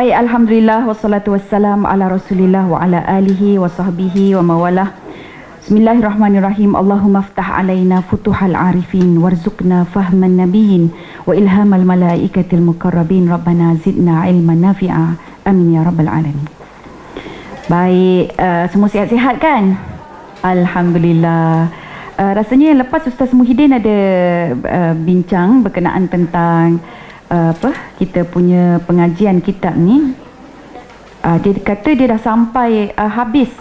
Baik, alhamdulillah wassalatu wassalam ala Rasulillah wa ala alihi wa sahbihi wa mawalah. Bismillahirrahmanirrahim. Allahumma aftah alaina futuhal arifin warzuqna fahman nabiyyin wa ilhamal malaikatil muqarrabin. Rabbana zidna ilman nafi'a. Amin ya rabbal alamin. Baik, semua sihat-sihat kan? Alhamdulillah. Rasanya lepas Ustaz Muhyiddin ada bincang berkenaan tentang kita punya pengajian kitab ni. Dia kata dia dah sampai habis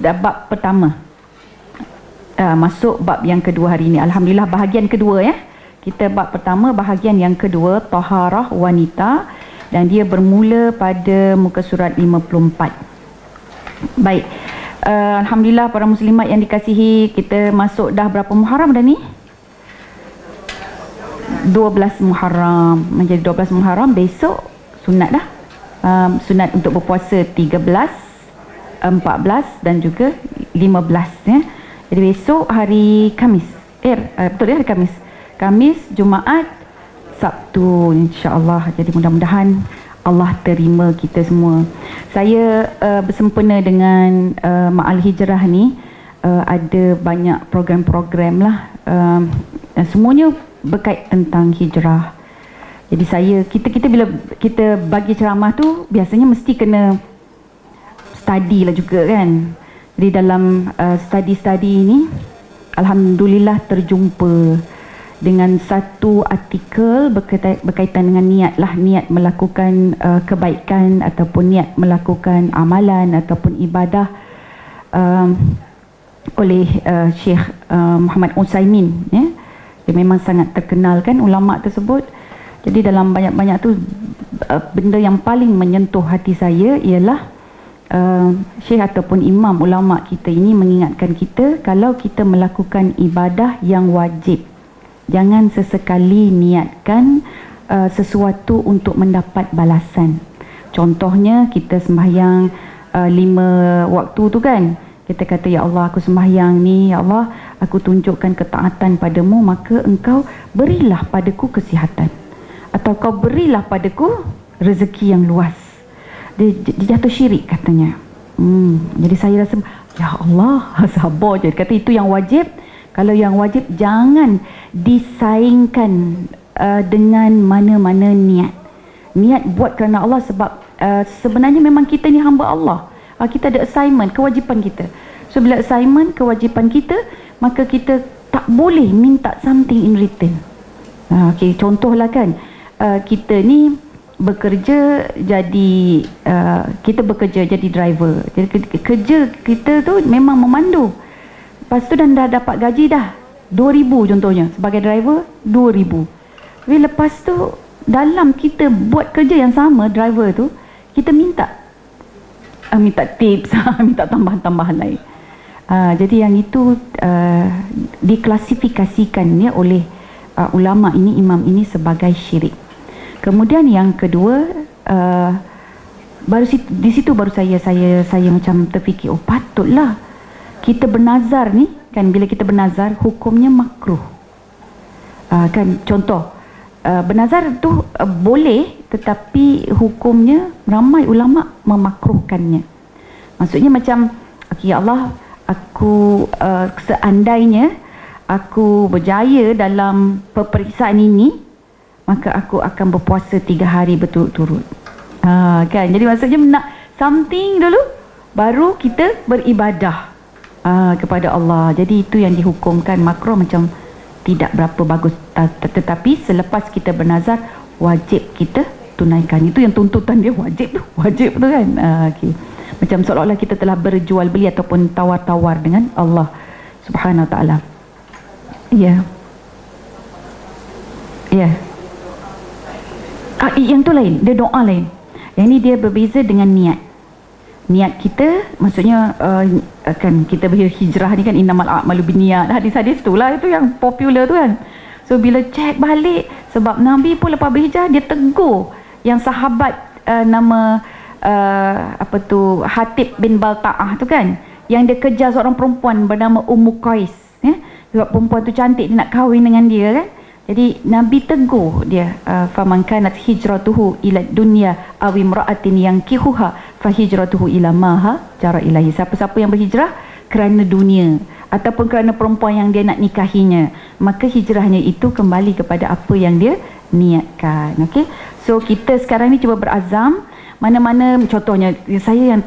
bab pertama, masuk bab yang kedua hari ni. Alhamdulillah, bahagian kedua ya. Kita bab pertama, bahagian yang kedua, taharah wanita, dan dia bermula pada muka surat 54. Baik, alhamdulillah para muslimat yang dikasihi, kita masuk dah berapa Muharram dah ni? 12 Muharram. Menjadi 12 Muharram. Besok sunat dah. Sunat untuk berpuasa 13, 14 dan juga 15 ya. Jadi besok hari Khamis. Betul ya, hari Khamis. Khamis, Jumaat, Sabtu, insya-Allah. Jadi mudah-mudahan Allah terima kita semua. Saya bersempena dengan Ma'al Hijrah ni, ada banyak program-program lah. Semuanya berkait tentang hijrah. Jadi kita bila kita bagi ceramah tu biasanya mesti kena study lah juga kan. Jadi dalam study ini alhamdulillah terjumpa dengan satu artikel berkaitan dengan niat melakukan kebaikan ataupun niat melakukan amalan ataupun ibadah oleh Syekh Muhammad Utsaimin ya. Dia memang sangat terkenal kan ulama tersebut. Jadi dalam banyak-banyak tu benda yang paling menyentuh hati saya ialah syekh ataupun imam ulama kita ini mengingatkan kita kalau kita melakukan ibadah yang wajib, jangan sesekali niatkan sesuatu untuk mendapat balasan. Contohnya kita sembahyang 5 waktu tu kan. Kita kata, ya Allah, aku sembahyang ni, ya Allah, aku tunjukkan ketaatan padamu, maka engkau berilah padaku kesihatan, atau kau berilah padaku rezeki yang luas. Dia jatuh syirik katanya. Jadi saya rasa, ya Allah, sabar je. Dia kata itu yang wajib. Kalau yang wajib jangan disaingkan dengan mana-mana niat. Niat buat kerana Allah sebab sebenarnya memang kita ni hamba Allah. Kita ada assignment, kewajipan kita. So bila assignment, kewajipan kita, maka kita tak boleh minta something in return. Okay, contohlah kan, kita ni bekerja jadi driver. Jadi kerja kita tu memang memandu. Lepas tu dah dapat gaji dah 2,000 contohnya sebagai driver, 2,000. Tapi lepas tu dalam kita buat kerja yang sama, driver tu, kita minta tips, minta tambahan-tambahan lain. Jadi yang itu diklasifikasikan ya oleh ulama ini, imam ini sebagai syirik. Kemudian yang kedua, di situ baru saya macam terfikir, oh patutlah kita bernazar ni kan, bila kita bernazar hukumnya makruh. Kan contoh, bernazar tu boleh, tetapi hukumnya ramai ulama memakruhkannya. Maksudnya macam, okay, ya Allah, aku seandainya aku berjaya dalam peperiksaan ini, maka aku akan berpuasa 3 hari berturut-turut. Kan? Jadi maksudnya nak something dulu, baru kita beribadah kepada Allah. Jadi itu yang dihukumkan makruh, macam tidak berapa bagus. Tetapi selepas kita bernazar, wajib kita tunaikan. Itu yang tuntutan dia, wajib tu kan. Okay. Macam seolah-olah kita telah berjual beli ataupun tawar-tawar dengan Allah Subhanahu Wa Taala. Ya. Yang tu lain, dia doa lain. Yang ni dia berbeza dengan niat. Niat kita, maksudnya kan kita berhijrah ni kan, innamal a'malu binniyat. Hadis-hadis tu lah, itu yang popular tu kan. So bila cek balik, sebab Nabi pun lepas berhijrah, dia tegur yang sahabat nama Hatib bin Balta'ah tu kan, yang dia kejar seorang perempuan bernama Ummu Qais ya? Sebab perempuan tu cantik, dia nak kahwin dengan dia kan. Jadi Nabi tegur dia, faman kanat hijratuhu ila dunya aw imra'atin yankihuha fa hijratuhu ila ma hajara ilaihi. Siapa-siapa yang berhijrah kerana dunia ataupun kerana perempuan yang dia nak nikahinya, maka hijrahnya itu kembali kepada apa yang dia niatkan. Okey. So kita sekarang ni cuba berazam, mana-mana contohnya saya yang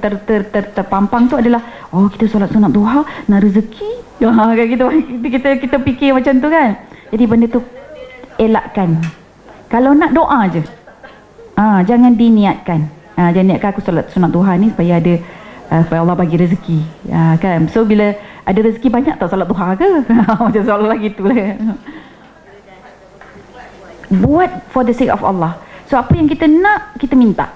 terpampang tu adalah kita solat sunat duha nak rezeki. Kan kita fikir macam tu kan. Jadi benda tu elakkan. Kalau nak doa je. Jangan diniatkan. Jangan niatkan aku solat sunat duha ni supaya ada supaya Allah bagi rezeki. Kan. So bila ada rezeki banyak tak solat duha ke? Macam soalan lagi tu lah. Buat for the sake of Allah. So apa yang kita nak, kita minta.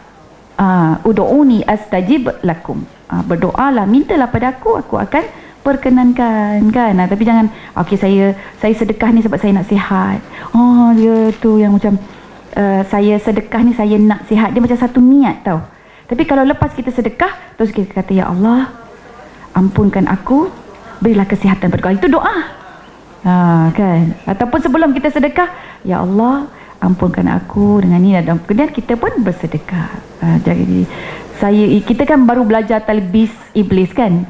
Udu'uni astajib lakum. Berdoalah, mintalah pada aku akan perkenankan kan. Tapi jangan saya sedekah ni sebab saya nak sihat. Dia tu yang macam saya sedekah ni saya nak sihat. Dia macam satu niat tau. Tapi kalau lepas kita sedekah terus kita kata ya Allah ampunkan aku, berilah kesihatan pada aku. Itu doa. Kan. Ataupun sebelum kita sedekah, ya Allah ampunkan aku dengan ni, dan kemudian kita pun bersedekah. Jadi kita kan baru belajar talbis iblis kan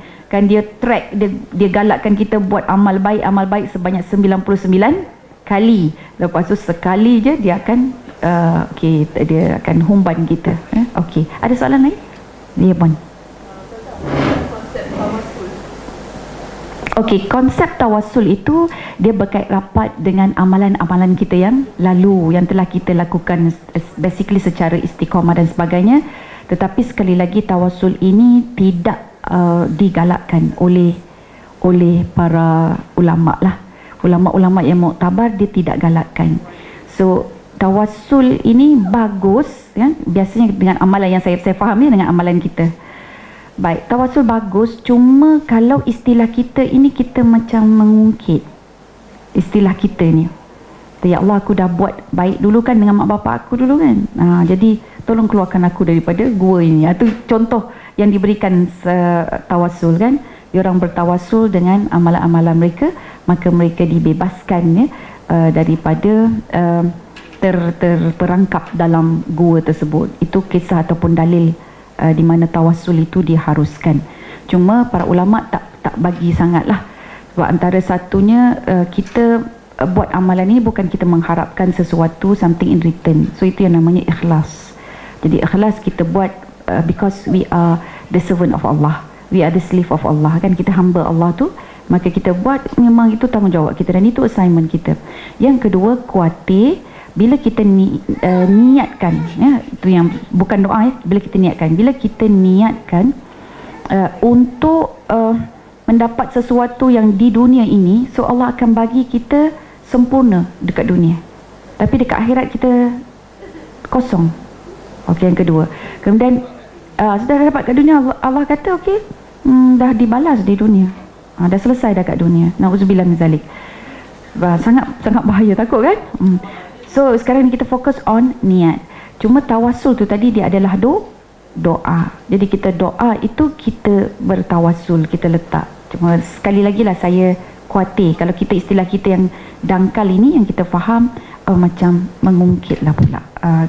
dia track, dia galakkan kita buat amal baik sebanyak 99 kali. Lepas tu sekali je dia akan dia akan humban kita. Okey, ada soalan lain? Ya pun. Okey, konsep tawassul itu dia berkait rapat dengan amalan-amalan kita yang lalu, yang telah kita lakukan basically secara istiqamah dan sebagainya. Tetapi sekali lagi tawassul ini tidak digalakkan oleh para ulama lah. Ulama-ulama yang muktabar dia tidak galakkan. So tawassul ini bagus kan, biasanya dengan amalan yang saya faham ya, dengan amalan kita. Baik, tawassul bagus, cuma kalau istilah kita ini kita macam mengungkit istilah kita ni. Ya Allah, aku dah buat baik dulu kan dengan mak bapak aku dulu kan. Jadi tolong keluarkan aku daripada gua ini. Itu contoh yang diberikan tawassul kan. Diorang bertawassul dengan amalan-amalan mereka, maka mereka dibebaskan ya, daripada terperangkap dalam gua tersebut. Itu kisah ataupun dalil di mana tawassul itu diharuskan. Cuma para ulama tak bagi sangatlah. Sebab antara satunya kita buat amalan ini bukan kita mengharapkan sesuatu, something in return. So itu yang namanya ikhlas. Jadi ikhlas kita buat because we are the servant of Allah, we are the slave of Allah kan, kita hamba Allah tu, maka kita buat memang itu tanggungjawab kita dan itu assignment kita. Yang kedua, kuatir bila kita niatkan ya, itu yang bukan doa ya, bila kita niatkan untuk mendapat sesuatu yang di dunia ini, so Allah akan bagi kita sempurna dekat dunia, tapi dekat akhirat kita kosong. Okey, yang kedua. Kemudian sudah dapat kat dunia, Allah kata okey, dah dibalas di dunia. Dah selesai dah kat dunia. Nauzubillah min zalik. Sangat bahaya, takut kan? So sekarang ni kita fokus on niat. Cuma tawassul tu tadi dia adalah doa. Jadi kita doa itu kita bertawassul, kita letak. Cuma sekali lagi lah saya khawatir kalau kita istilah kita yang dangkal ini yang kita faham macam mengungkit lah pula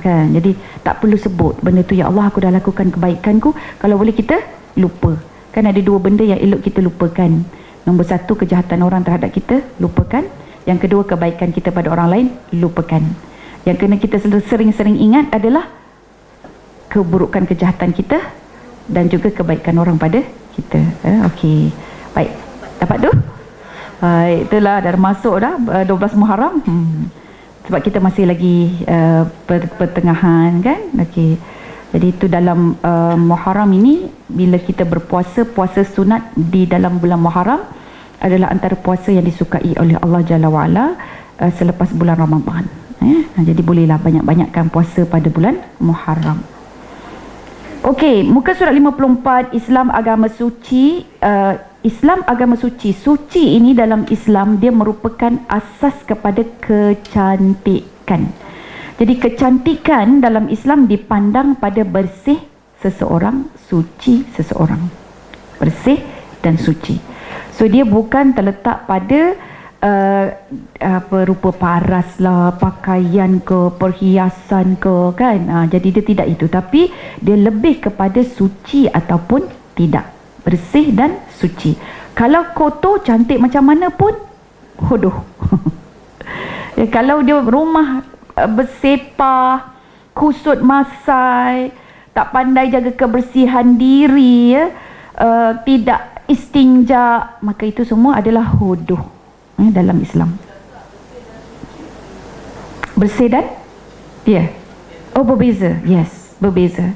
kan. Jadi tak perlu sebut benda tu, ya Allah aku dah lakukan kebaikanku, kalau boleh kita lupa. Kan ada dua benda yang elok kita lupakan. Nombor satu, kejahatan orang terhadap kita, lupakan. Yang kedua, kebaikan kita pada orang lain, lupakan. Yang kena kita sering-sering ingat adalah keburukan kejahatan kita dan juga kebaikan orang pada kita. Okey, baik, dapat tu? Itulah dah masuk dah 12 Muharram. Sebab kita masih lagi pertengahan kan. Okey. Jadi itu dalam Muharram ini, bila kita berpuasa, puasa sunat di dalam bulan Muharram adalah antara puasa yang disukai oleh Allah Jalla wa'ala selepas bulan Ramadan. Jadi bolehlah banyak-banyakkan puasa pada bulan Muharram. Okey, muka surat 54, Islam agama suci. Islam agama suci. Suci ini dalam Islam dia merupakan asas kepada kecantikan. Jadi kecantikan dalam Islam dipandang pada bersih seseorang, suci seseorang. Bersih dan suci. So dia bukan terletak pada rupa paras lah, pakaian ke, perhiasan ke, kan. Jadi dia tidak itu, tapi dia lebih kepada suci ataupun tidak, bersih dan suci. Kalau kotor cantik macam mana pun hodoh. Kalau dia rumah bersepah, kusut masai, tak pandai jaga kebersihan diri, tidak istinja, maka itu semua adalah hodoh dalam Islam. Bersih dan berbeza. Yes, berbeza.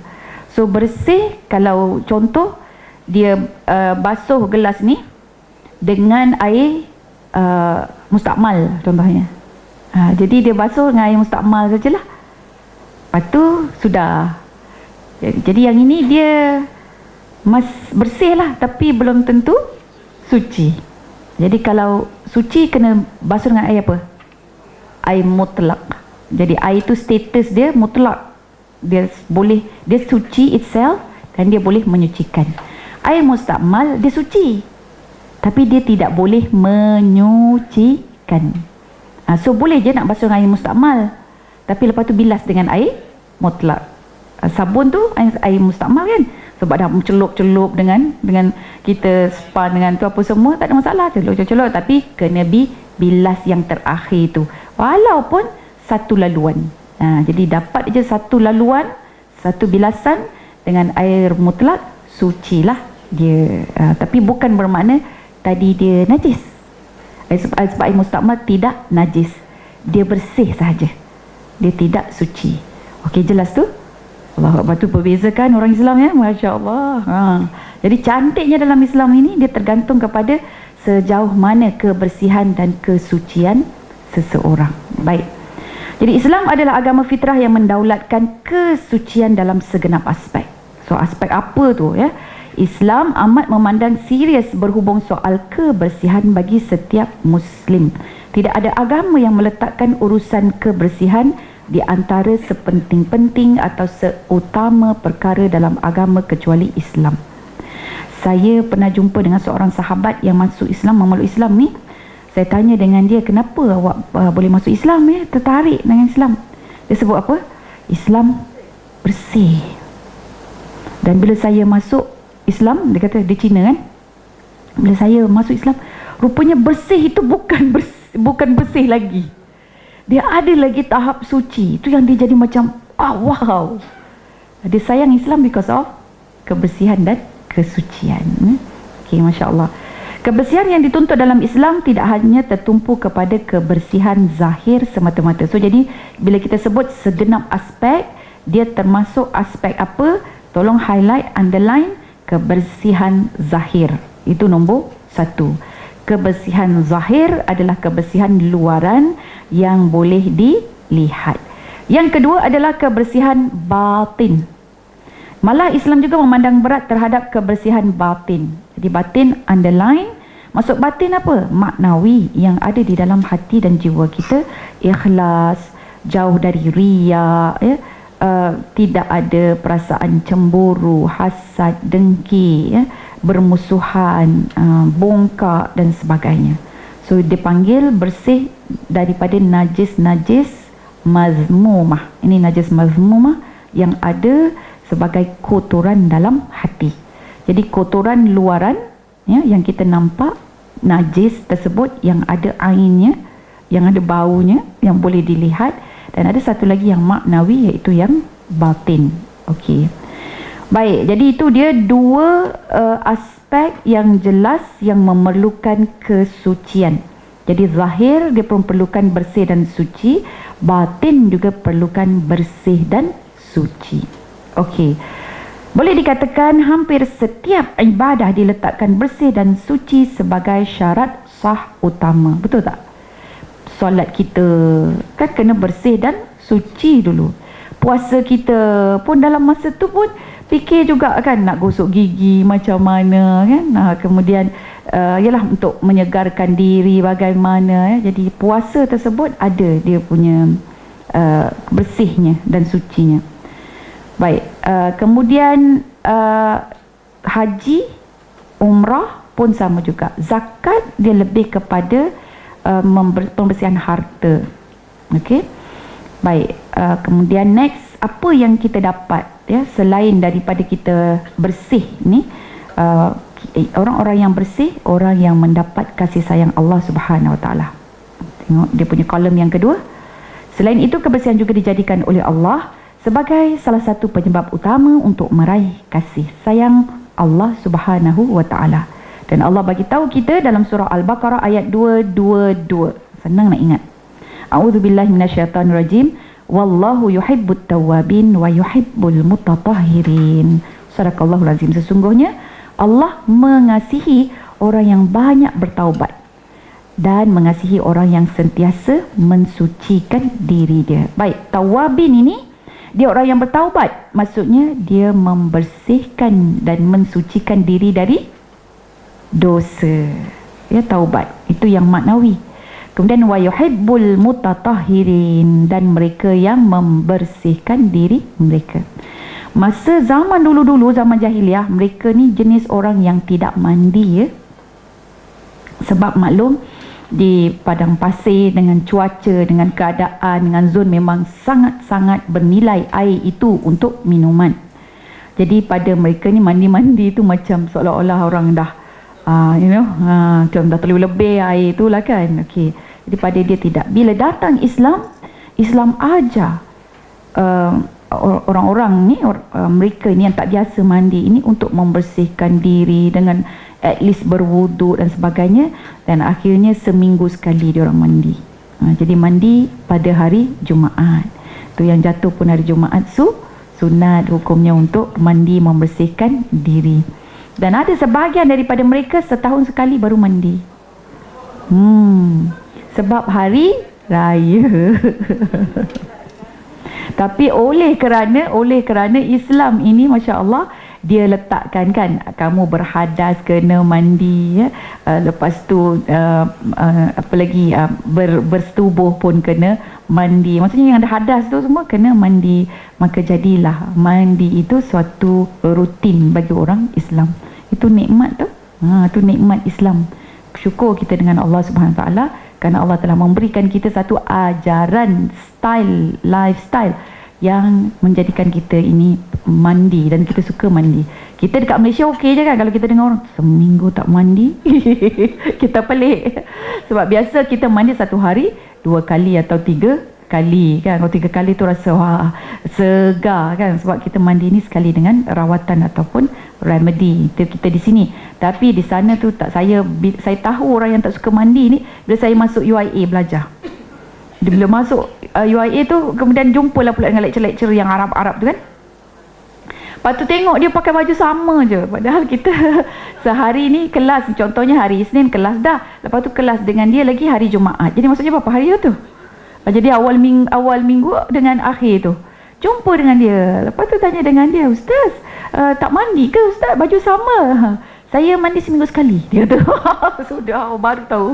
So bersih, kalau contoh dia basuh gelas ni dengan air mustakmal contohnya. Jadi dia basuh dengan air mustakmal sajalah. Lepas tu sudah. Jadi yang ini dia bersih lah, tapi belum tentu suci. Jadi kalau suci kena basuh dengan air apa? Air mutlak. Jadi air itu status dia mutlak. Dia suci itself dan dia boleh menyucikan. Air mustakmal dia suci, tapi dia tidak boleh menyucikan. So boleh je nak basuh dengan air mustakmal, tapi lepas tu bilas dengan air mutlak. Sabun tu air mustakmal kan, sebab dah celup-celup dengan kita spa dengan tu apa semua, tak ada masalah, celup-celup, tapi kena bilas yang terakhir tu, walaupun satu laluan. Jadi dapat je satu laluan, satu bilasan dengan air mutlak, suci lah dia. Tapi bukan bermakna tadi dia najis. Sebab air mustakmal tidak najis, dia bersih sahaja, dia tidak suci. Okey, jelas tu? Allah Akbar, tu berbezakan orang Islam ya, Masya Allah. Jadi cantiknya dalam Islam ini dia tergantung kepada sejauh mana kebersihan dan kesucian seseorang. Baik. Jadi Islam adalah agama fitrah yang mendaulatkan kesucian dalam segenap aspek. So aspek apa tu ya? Islam amat memandang serius berhubung soal kebersihan bagi setiap Muslim. Tidak ada agama yang meletakkan urusan kebersihan di antara sepenting-penting atau seutama perkara dalam agama kecuali Islam. Saya pernah jumpa dengan seorang sahabat yang masuk Islam, memeluk Islam ni. Saya tanya dengan dia, kenapa awak boleh masuk Islam ya? Tertarik dengan Islam. Dia sebut apa? Islam bersih. Dan bila saya masuk Islam, dia kata, dia Cina kan, bila saya masuk Islam, rupanya bersih itu bukan bersih lagi, dia ada lagi tahap suci. Itu yang dia jadi macam wow, dia sayang Islam because of kebersihan dan kesucian. Okay, Masya Allah. Kebersihan yang dituntut dalam Islam tidak hanya tertumpu kepada kebersihan zahir semata-mata. So jadi bila kita sebut segenap aspek, dia termasuk aspek apa? Tolong highlight, underline. Kebersihan zahir, itu nombor 1. Kebersihan zahir adalah kebersihan luaran yang boleh dilihat. Yang kedua adalah kebersihan batin. Malah Islam juga memandang berat terhadap kebersihan batin. Jadi batin underline. Maksud batin apa? Maknawi, yang ada di dalam hati dan jiwa kita. Ikhlas, jauh dari riya, ya. Tidak ada perasaan cemburu, hasad, dengki, ya, bermusuhan, bongkak dan sebagainya. So dipanggil bersih daripada najis-najis mazmumah. Ini najis mazmumah yang ada sebagai kotoran dalam hati. Jadi kotoran luaran ya, yang kita nampak, najis tersebut yang ada ainnya, yang ada baunya, yang boleh dilihat. Dan ada satu lagi yang maknawi, iaitu yang batin. Okey. Baik, jadi itu dia dua aspek yang jelas yang memerlukan kesucian. Jadi zahir dia pun perlukan bersih dan suci, batin juga perlukan bersih dan suci. Okey. Boleh dikatakan hampir setiap ibadah diletakkan bersih dan suci sebagai syarat sah utama. Betul tak? Solat kita kan kena bersih dan suci dulu. Puasa kita pun dalam masa tu pun fikir juga kan, nak gosok gigi macam mana kan. Kemudian ialah untuk menyegarkan diri bagaimana ya. Jadi puasa tersebut ada dia punya bersihnya dan sucinya. Baik, kemudian haji, umrah pun sama juga. Zakat dia lebih kepada pembersihan harta. Okey. Baik, kemudian next, apa yang kita dapat ya selain daripada kita bersih ni, orang-orang yang bersih, orang yang mendapat kasih sayang Allah Subhanahu Wa Taala. Tengok dia punya kolom yang kedua. Selain itu, kebersihan juga dijadikan oleh Allah sebagai salah satu penyebab utama untuk meraih kasih sayang Allah Subhanahu Wa Taala. Dan Allah bagi tahu kita dalam surah Al-Baqarah ayat 222. Senang nak ingat. A'udzubillahi minasyaitonirrajim. Wallahu yuhibbut tawwabin wa yuhibbul mutatahhirin. Sadaqallahul azim. Sesungguhnya Allah mengasihi orang yang banyak bertaubat dan mengasihi orang yang sentiasa mensucikan diri dia. Baik, tawabin ini dia orang yang bertaubat. Maksudnya dia membersihkan dan mensucikan diri dari dosa. Ya, taubat. Itu yang maknawi. Kemudian wa yuhibbul mutatahhirin, dan mereka yang membersihkan diri mereka. Masa zaman dulu-dulu, zaman jahiliah, mereka ni jenis orang yang tidak mandi ya. Sebab maklum di padang pasir dengan cuaca, dengan keadaan, dengan zon memang sangat-sangat bernilai air itu untuk minuman. Jadi pada mereka ni mandi-mandi tu macam seolah-olah orang dah macam dah terlalu lebih air tu lah kan. Okey. Jadi pada dia tidak. Bila datang Islam, Islam ajar orang-orang ni, mereka ni yang tak biasa mandi ini untuk membersihkan diri dengan at least berwuduk dan sebagainya, dan akhirnya seminggu sekali dia orang mandi. Jadi mandi pada hari Jumaat. Tu yang jatuh pun hari Jumaat, sunat hukumnya untuk mandi membersihkan diri. Dan ada sebahagian daripada mereka setahun sekali baru mandi. Sebab hari raya. Tapi oleh kerana Islam ini, Masya Allah, dia letakkan kan, kamu berhadas kena mandi ya. Lepas tu apa lagi, bersetubuh pun kena mandi. Maksudnya yang ada hadas tu semua kena mandi. Maka jadilah mandi itu suatu rutin bagi orang Islam. Itu nikmat tu. Itu nikmat Islam. Syukur kita dengan Allah Subhanahu Wa Taala kerana Allah telah memberikan kita satu ajaran lifestyle yang menjadikan kita ini mandi, dan kita suka mandi. Kita dekat Malaysia okey je kan, kalau kita dengar orang seminggu tak mandi kita pelik. Sebab biasa kita mandi satu hari 2 kali atau 3 kali kan. Kalau 3 kali tu rasa wah segar kan, sebab kita mandi ni sekali dengan rawatan ataupun remedy. Itu kita di sini. Tapi di sana tu tak. Saya tahu orang yang tak suka mandi ni bila saya masuk UIA belajar. Bila masuk UIA tu, kemudian jumpalah pula dengan lecturer-lecturer yang Arab-Arab tu kan. Lepas tu tengok dia pakai baju sama je. Padahal kita sehari ni kelas, contohnya hari Isnin kelas dah. Lepas tu kelas dengan dia lagi hari Jumaat. Jadi maksudnya berapa hari tu? Jadi awal minggu dengan akhir tu jumpa dengan dia. Lepas tu tanya dengan dia, Ustaz, tak mandi ke Ustaz? Baju sama. Saya mandi seminggu sekali, dia kata. Sudah, baru tahu.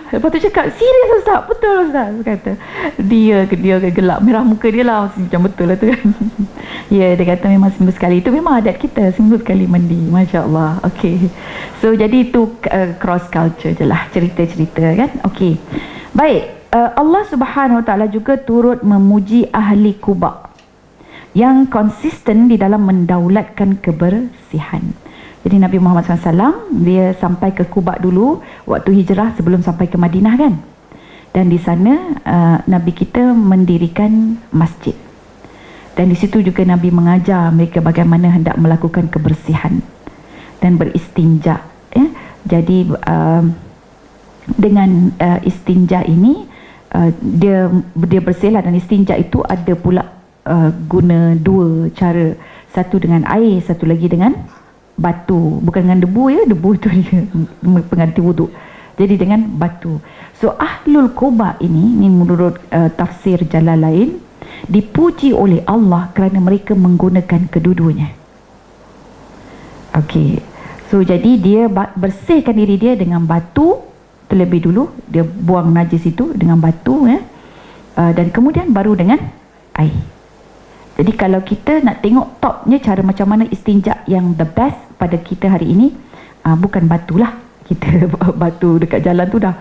Lepas tu cakap, serius Ustaz? Betul Ustaz? Kata dia gelap merah muka dia lah. Macam betul lah tu kan. Ya, dia kata memang seminggu sekali. Itu memang adat kita, seminggu sekali mandi. Masya Allah. Okay. So jadi itu cross culture je lah, cerita-cerita kan. Okay. Baik. Allah Subhanahu Wa Taala juga turut memuji ahli Quba yang konsisten di dalam mendaulatkan kebersihan. Jadi Nabi Muhammad SAW dia sampai ke Quba dulu waktu hijrah sebelum sampai ke Madinah kan. Dan di sana Nabi kita mendirikan masjid. Dan di situ juga Nabi mengajar mereka bagaimana hendak melakukan kebersihan dan beristinja. Ya. Jadi dengan istinja ini dia bersihlah, dan istinja itu ada pula guna 2 cara. Satu dengan air, satu lagi dengan batu. Bukan dengan debu ya, debu itu dia pengganti wuduk. Jadi dengan batu. So Ahlul Quba ini menurut tafsir Jalalain dipuji oleh Allah kerana mereka menggunakan kedua-duanya. Okey. So jadi dia bersihkan diri dia dengan batu terlebih dulu, dia buang najis itu dengan batu ya. Dan kemudian baru dengan air. Jadi kalau kita nak tengok topnya cara macam mana istinja yang the best pada kita hari ini, bukan batu lah. Kita batu dekat jalan tu dah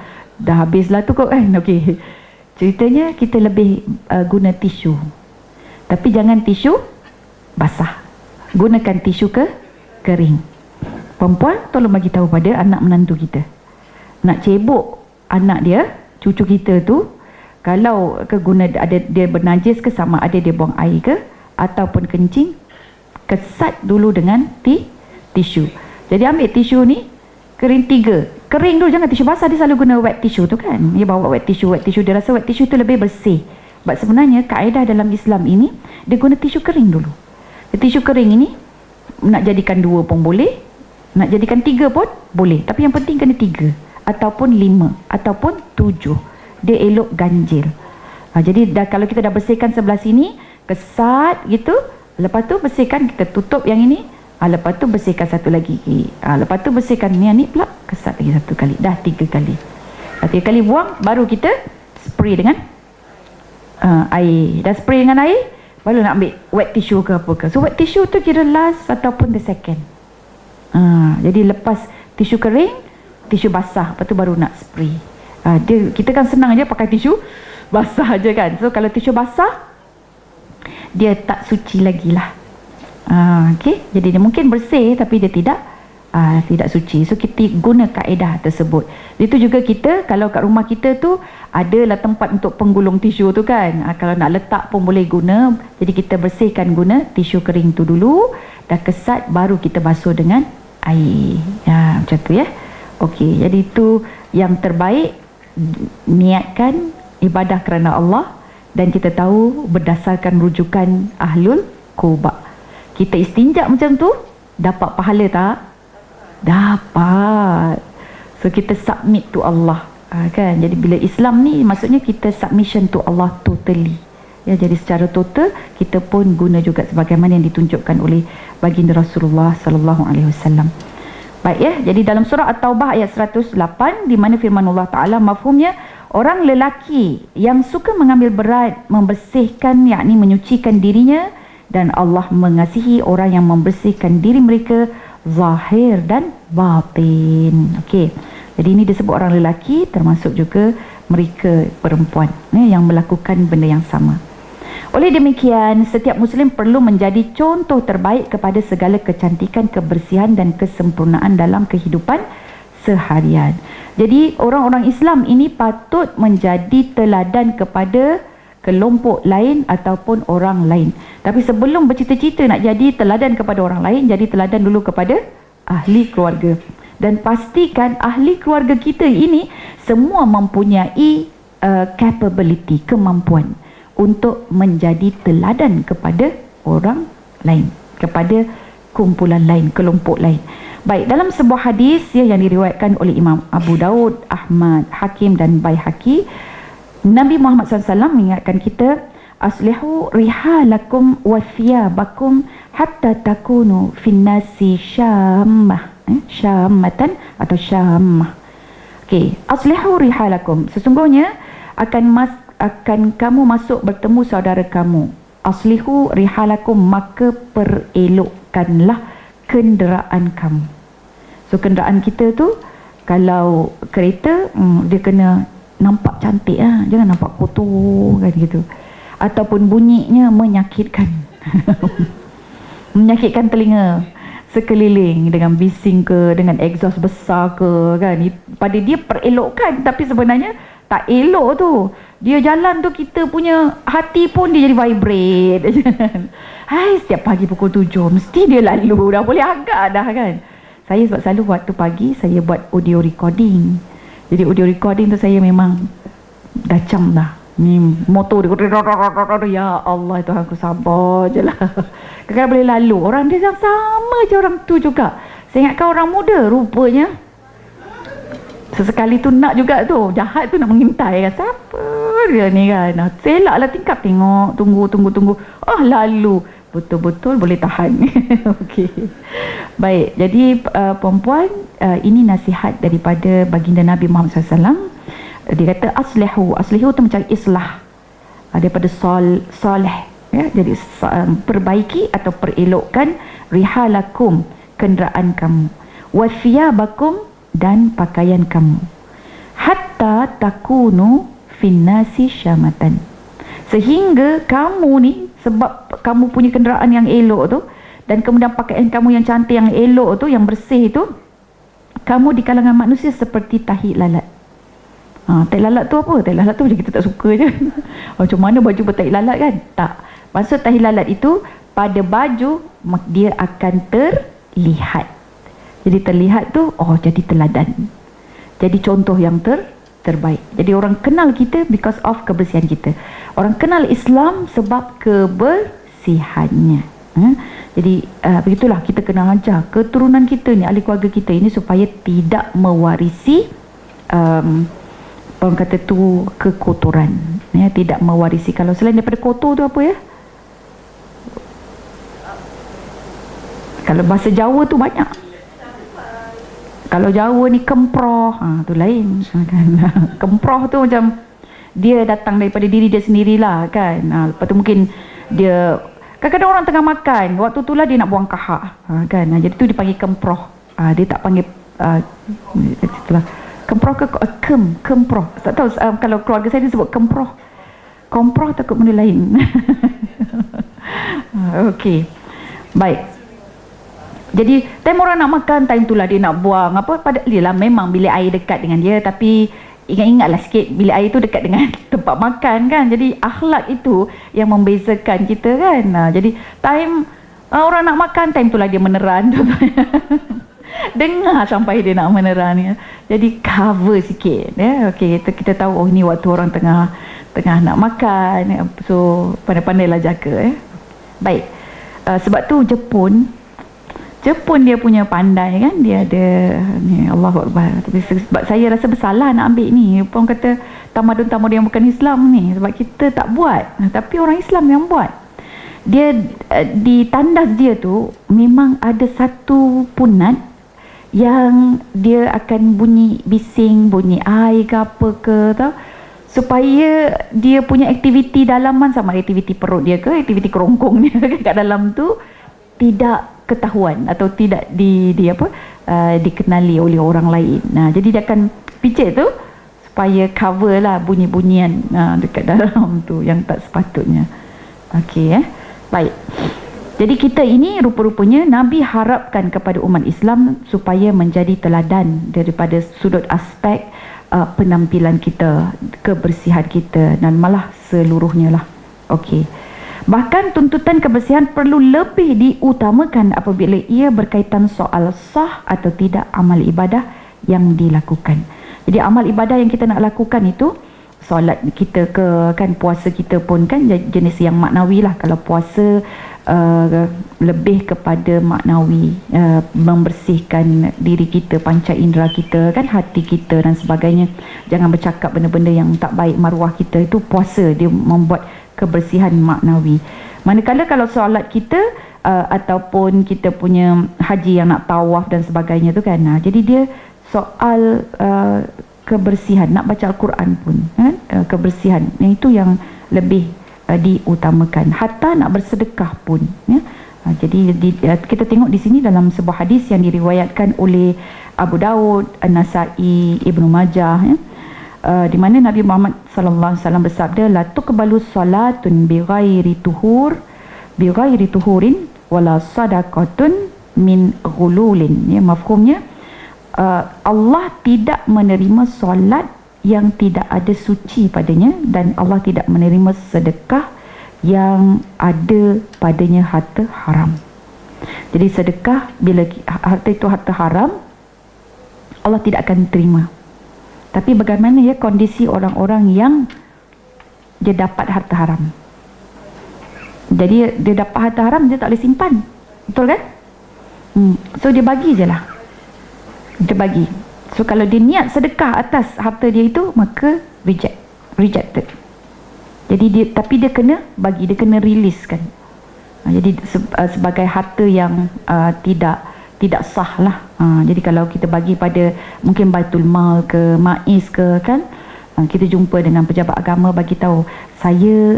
dah habislah tu kok kan. Okey. Ceritanya kita lebih guna tisu. Tapi jangan tisu basah. Gunakan tisu kering. Perempuan tolong bagi tahu pada anak menantu kita. Nak cebok anak dia, cucu kita tu, kalau guna ada dia bernajis ke, sama ada dia buang air ke ataupun kencing, kesat dulu dengan tisu. Jadi ambil tisu ni, kering 3. Kering dulu, jangan tisu basah. Dia selalu guna wet tisu tu kan. Dia bawa wet tisu. Dia rasa wet tisu tu lebih bersih. Sebab sebenarnya kaedah dalam Islam ini, dia guna tisu kering dulu. Tisu kering ini nak jadikan 2 pun boleh, nak jadikan 3 pun boleh, tapi yang penting kena 3 ataupun 5 ataupun 7. Dia elok ganjil. Jadi kalau kita dah bersihkan sebelah sini, kesat gitu, lepas tu bersihkan, kita tutup yang ini, lepas tu bersihkan satu lagi, lepas tu bersihkan yang ni pula, kesat lagi 1 kali, dah 3 kali. 3 kali buang, baru kita spray dengan air. Dah spray dengan air, baru nak ambil wet tissue ke apa ke. So wet tissue tu kira last ataupun the second. Jadi lepas tisu kering, tisu basah, lepas tu baru nak spray. Kita kan senang je pakai tisu basah je kan. So kalau tisu basah, dia tak suci lagi lah. Okay? Jadi dia mungkin bersih tapi dia tidak suci. So kita guna kaedah tersebut. Itu juga kita, kalau kat rumah kita tu adalah tempat untuk penggulung tisu tu kan. Kalau nak letak pun boleh guna. Jadi kita bersihkan guna tisu kering tu dulu. Dah kesat, baru kita basuh dengan air. Macam tu ya. Okey, jadi itu yang terbaik. Niatkan ibadah kerana Allah. Dan kita tahu berdasarkan rujukan Ahlul Quba. Kita istinjak macam tu, dapat pahala tak? Dapat. So kita submit to Allah, kan? Jadi bila Islam ni maksudnya kita submission to Allah totally. Ya, jadi secara total kita pun guna juga sebagaimana yang ditunjukkan oleh baginda Rasulullah sallallahu alaihi wasallam. Baik ya, jadi dalam surah At-Taubah ayat 108, di mana firman Allah Taala mafhumnya, orang lelaki yang suka mengambil berat membersihkan, yakni menyucikan dirinya, dan Allah mengasihi orang yang membersihkan diri mereka zahir dan batin. Okey. Jadi ini disebut orang lelaki, termasuk juga mereka perempuan yang melakukan benda yang sama. Oleh demikian, setiap Muslim perlu menjadi contoh terbaik kepada segala kecantikan, kebersihan dan kesempurnaan dalam kehidupan seharian. Jadi orang-orang Islam ini patut menjadi teladan kepada kelompok lain ataupun orang lain. Tapi sebelum bercita-cita nak jadi teladan kepada orang lain, jadi teladan dulu kepada ahli keluarga. Dan pastikan ahli keluarga kita ini semua mempunyai capability, kemampuan untuk menjadi teladan kepada orang lain, kepada kumpulan lain, kelompok lain. Baik, dalam sebuah hadis yang diriwayatkan oleh Imam Abu Daud, Ahmad, Hakim dan Baihaqi, Nabi Muhammad SAW mengingatkan kita, aslihu rihalakum wa thiyabakum hatta takunu finnasi syammah, syammatan atau syammah. Okey, aslihu rihalakum, sesungguhnya akan kamu masuk bertemu saudara kamu. Aslihu rihalakum, maka perelokkanlah kenderaan kamu. So kenderaan kita tu, kalau kereta dia kena nampak cantik lah, jangan nampak kotor kan gitu. Ataupun bunyinya menyakitkan. Menyakitkan telinga sekeliling dengan bising ke, dengan exhaust besar ke kan. Pada dia perelokkan, tapi sebenarnya tak elok tu. Dia jalan tu, kita punya hati pun dia jadi vibrate. Hai, setiap pagi pukul 7 mesti dia lalu, dah boleh agak dah kan. Saya sebab selalu waktu pagi saya buat audio recording. Jadi audio recording tu saya memang dah cam dah. Ni motor dia, ya Allah Tuhan aku, sabar je lah. Kadang-kadang boleh lalu. Orang dia yang sama je orang tu juga. Saya ingatkan orang muda, rupanya sesekali tu nak juga tu. Jahat tu nak mengintai kan. Siapa dia ni kan. Selak lah tingkap, tengok, tunggu. Lalu. Betul-betul boleh tahan. Okey. Baik, jadi perempuan, ini nasihat daripada baginda Nabi Muhammad SAW. Dia kata aslihu tu macam islah, daripada soleh ya. Jadi perbaiki atau perelokkan rihalakum, kenderaan kamu, wa thiyabakum, dan pakaian kamu, hatta hatta takunu finnasi syamatan, sehingga kamu ni, sebab kamu punya kenderaan yang elok tu, dan kemudian pakaian kamu yang cantik, yang elok tu, yang bersih tu, kamu di kalangan manusia seperti tahi lalat. Tahi lalat tu apa? Tahi lalat tu macam kita tak suka je. Macam mana baju bertahi lalat kan? Tak. Maksud tahi lalat itu, pada baju dia akan terlihat. Jadi terlihat tu, oh jadi teladan, jadi contoh yang terbaik. Jadi orang kenal kita because of kebersihan kita. Orang kenal Islam sebab kebersihannya. Jadi begitulah kita kena ajar keturunan kita ni, ahli keluarga kita ini, supaya tidak mewarisi orang kata tu kekotoran, ya, tidak mewarisi. Kalau selain daripada kotor tu apa ya? Kalau bahasa Jawa tu banyak. Kalau Jawa ni kemproh, tu lain kan. Kemproh tu macam dia datang daripada diri dia sendirilah kan. Lepas tu mungkin dia, kadang-kadang orang tengah makan, waktu tu lah dia nak buang kahak, kan. Jadi tu dipanggil kemproh. Dia tak panggil itulah. Kemproh ke kemproh. Tak tahu, kalau keluarga saya dia sebut kemproh. Komproh takut benda lain. Okey. Baik. Jadi time orang nak makan, time tu lah dia nak buang apa, pada dia lah memang bilik air dekat dengan dia, tapi ingat-ingatlah sikit bilik air tu dekat dengan tempat makan kan. Jadi akhlak itu yang membezakan kita kan. Jadi time orang nak makan, time tu lah dia meneran. Dengar sampai dia nak meneran ya. Jadi cover sikit ya. Okey, kita tahu oh ni waktu orang tengah nak makan ya. So pandai-pandailah jaga ya. Baik. Sebab tu Jepun dia punya pandai kan, dia ada ni, Allahu Akbar. Tapi sebab saya rasa bersalah nak ambil ni, orang kata tamadun-tamadun yang bukan Islam ni, sebab kita tak buat, tapi orang Islam yang buat. Dia di tandas dia tu memang ada satu punat yang dia akan bunyi bising, bunyi air ke apa ke tau, supaya dia punya aktiviti dalaman, sama aktiviti perut dia ke aktiviti kerongkong dia kat dalam tu tidak ketahuan atau tidak dikenali oleh orang lain. Jadi dia akan picit tu supaya cover lah bunyi-bunyian dekat dalam tu yang tak sepatutnya. Okey baik. Jadi kita ini rupa-rupanya Nabi harapkan kepada umat Islam supaya menjadi teladan daripada sudut aspek penampilan kita, kebersihan kita, dan malah seluruhnya lah. Okey. Bahkan tuntutan kebersihan perlu lebih diutamakan apabila ia berkaitan soal sah atau tidak amal ibadah yang dilakukan. Jadi amal ibadah yang kita nak lakukan itu, solat kita ke kan, puasa kita pun kan jenis yang maknawi lah. Kalau puasa lebih kepada maknawi, membersihkan diri kita, panca indera kita kan, hati kita dan sebagainya. Jangan bercakap benda-benda yang tak baik maruah kita. Itu puasa, dia membuat kebersihan maknawi. Manakala kalau solat kita ataupun kita punya haji yang nak tawaf dan sebagainya tu kan, jadi dia soal kebersihan, nak baca Al-Quran pun kan, kebersihan yang itu yang lebih diutamakan. Hatta nak bersedekah pun ya. Jadi kita tengok di sini dalam sebuah hadis yang diriwayatkan oleh Abu Daud, An-Nasai, Ibnu Majah ya. Di mana Nabi Muhammad sallallahu alaihi wasallam bersabda, la tuqbalu salatun bighairi tuhurin wala sadaqatun min ghululin. Ya, mafhumnya Allah tidak menerima solat yang tidak ada suci padanya, dan Allah tidak menerima sedekah yang ada padanya harta haram. Jadi sedekah bila harta itu harta haram, Allah tidak akan terima. Tapi bagaimana ya kondisi orang-orang yang dia dapat harta haram? Jadi dia dapat harta haram, dia tak boleh simpan. Betul kan? So dia bagi je lah. Dia bagi. So kalau dia niat sedekah atas harta dia itu, maka rejected. Jadi tapi dia kena bagi, dia kena release kan. Jadi sebagai harta yang tidak sah lah. Jadi kalau kita bagi pada mungkin Baitul Mal ke Maiz ke kan, kita jumpa dengan pejabat agama, bagi tahu saya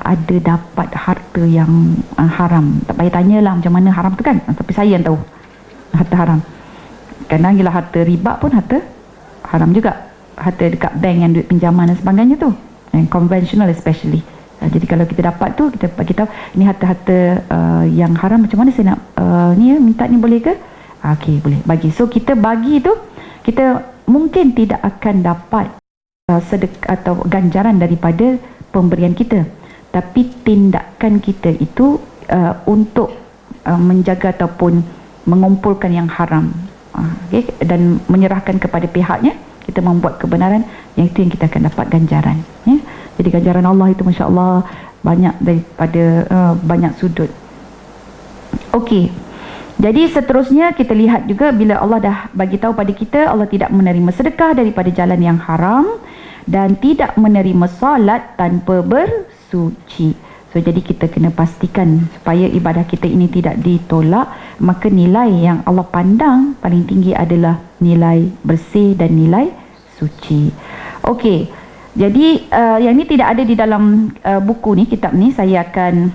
ada dapat harta yang haram. Tak payah tanyalah macam mana haram tu kan, tapi saya yang tahu harta haram. Kadang gila harta riba pun harta haram juga. harta dekat bank yang duit pinjaman dan sebagainya tu, yang conventional especially. Jadi kalau kita dapat tu, kita bagi tahu ini harta-harta yang haram, macam mana saya nak ni minta ni, boleh ke? Okey, boleh bagi. So kita bagi tu, kita mungkin tidak akan dapat sedekah atau ganjaran daripada pemberian kita, tapi tindakan kita itu untuk menjaga ataupun mengumpulkan yang haram, okay, dan menyerahkan kepada pihaknya, kita membuat kebenaran, yang itu yang kita akan dapat ganjaran, ya. Jadi ganjaran Allah itu Masya Allah banyak daripada banyak sudut. Okey, jadi seterusnya kita lihat juga bila Allah dah bagi tahu pada kita, Allah tidak menerima sedekah daripada jalan yang haram dan tidak menerima solat tanpa bersuci. So jadi kita kena pastikan supaya ibadah kita ini tidak ditolak, maka nilai yang Allah pandang paling tinggi adalah nilai bersih dan nilai suci. Okey, jadi yang ni tidak ada di dalam buku ni, kitab ni. Saya akan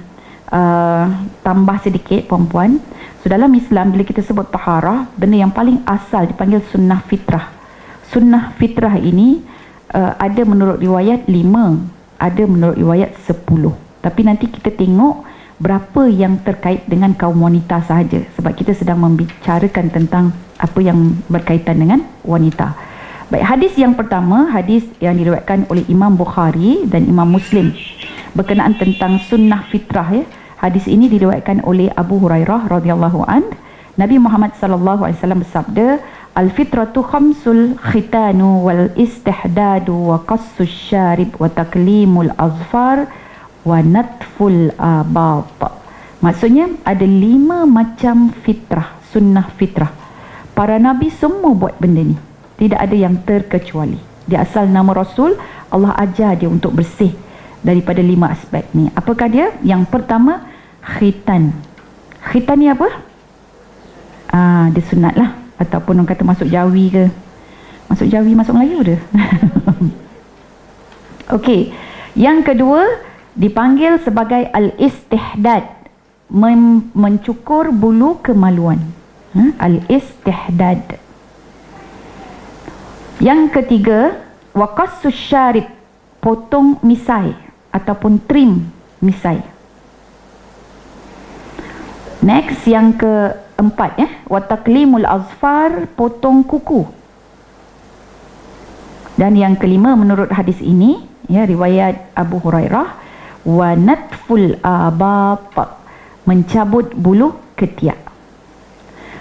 tambah sedikit, puan-puan. So dalam Islam bila kita sebut taharah, benda yang paling asal dipanggil sunnah fitrah. Sunnah fitrah ini ada menurut riwayat 5, ada menurut riwayat 10. Tapi nanti kita tengok berapa yang terkait dengan kaum wanita sahaja, sebab kita sedang membicarakan tentang apa yang berkaitan dengan wanita. Baik, hadis yang pertama, hadis yang diriwayatkan oleh Imam Bukhari dan Imam Muslim berkenaan tentang sunnah fitrah, ya. Hadis ini diriwayatkan oleh Abu Hurairah radhiyallahu an. Nabi Muhammad sallallahu alaihi wasallam bersabda, "Al-fitratu khamsul khitanu wal istihdadu wa qassus syarib wa taklimul azfar wa natful abab." Maksudnya ada 5 macam fitrah, sunnah fitrah. Para nabi semua buat benda ni, tidak ada yang terkecuali. Di asal nama Rasul, Allah ajar dia untuk bersih daripada 5 aspek ni. Apakah dia? Yang pertama, khitan. Khitan ni apa? Dia sunat lah, ataupun orang kata masuk jawi ke. Masuk jawi, masuk Melayu dia. Okey, yang kedua dipanggil sebagai al-istihdad, mencukur bulu kemaluan. Al-istihdad. Yang ketiga, waqassus syarib, potong misai ataupun trim misai. Next, yang keempat, wa taklimul azfar, potong kuku. Dan yang kelima menurut hadis ini, ya, riwayat Abu Hurairah, wa natful abab, mencabut bulu ketiak.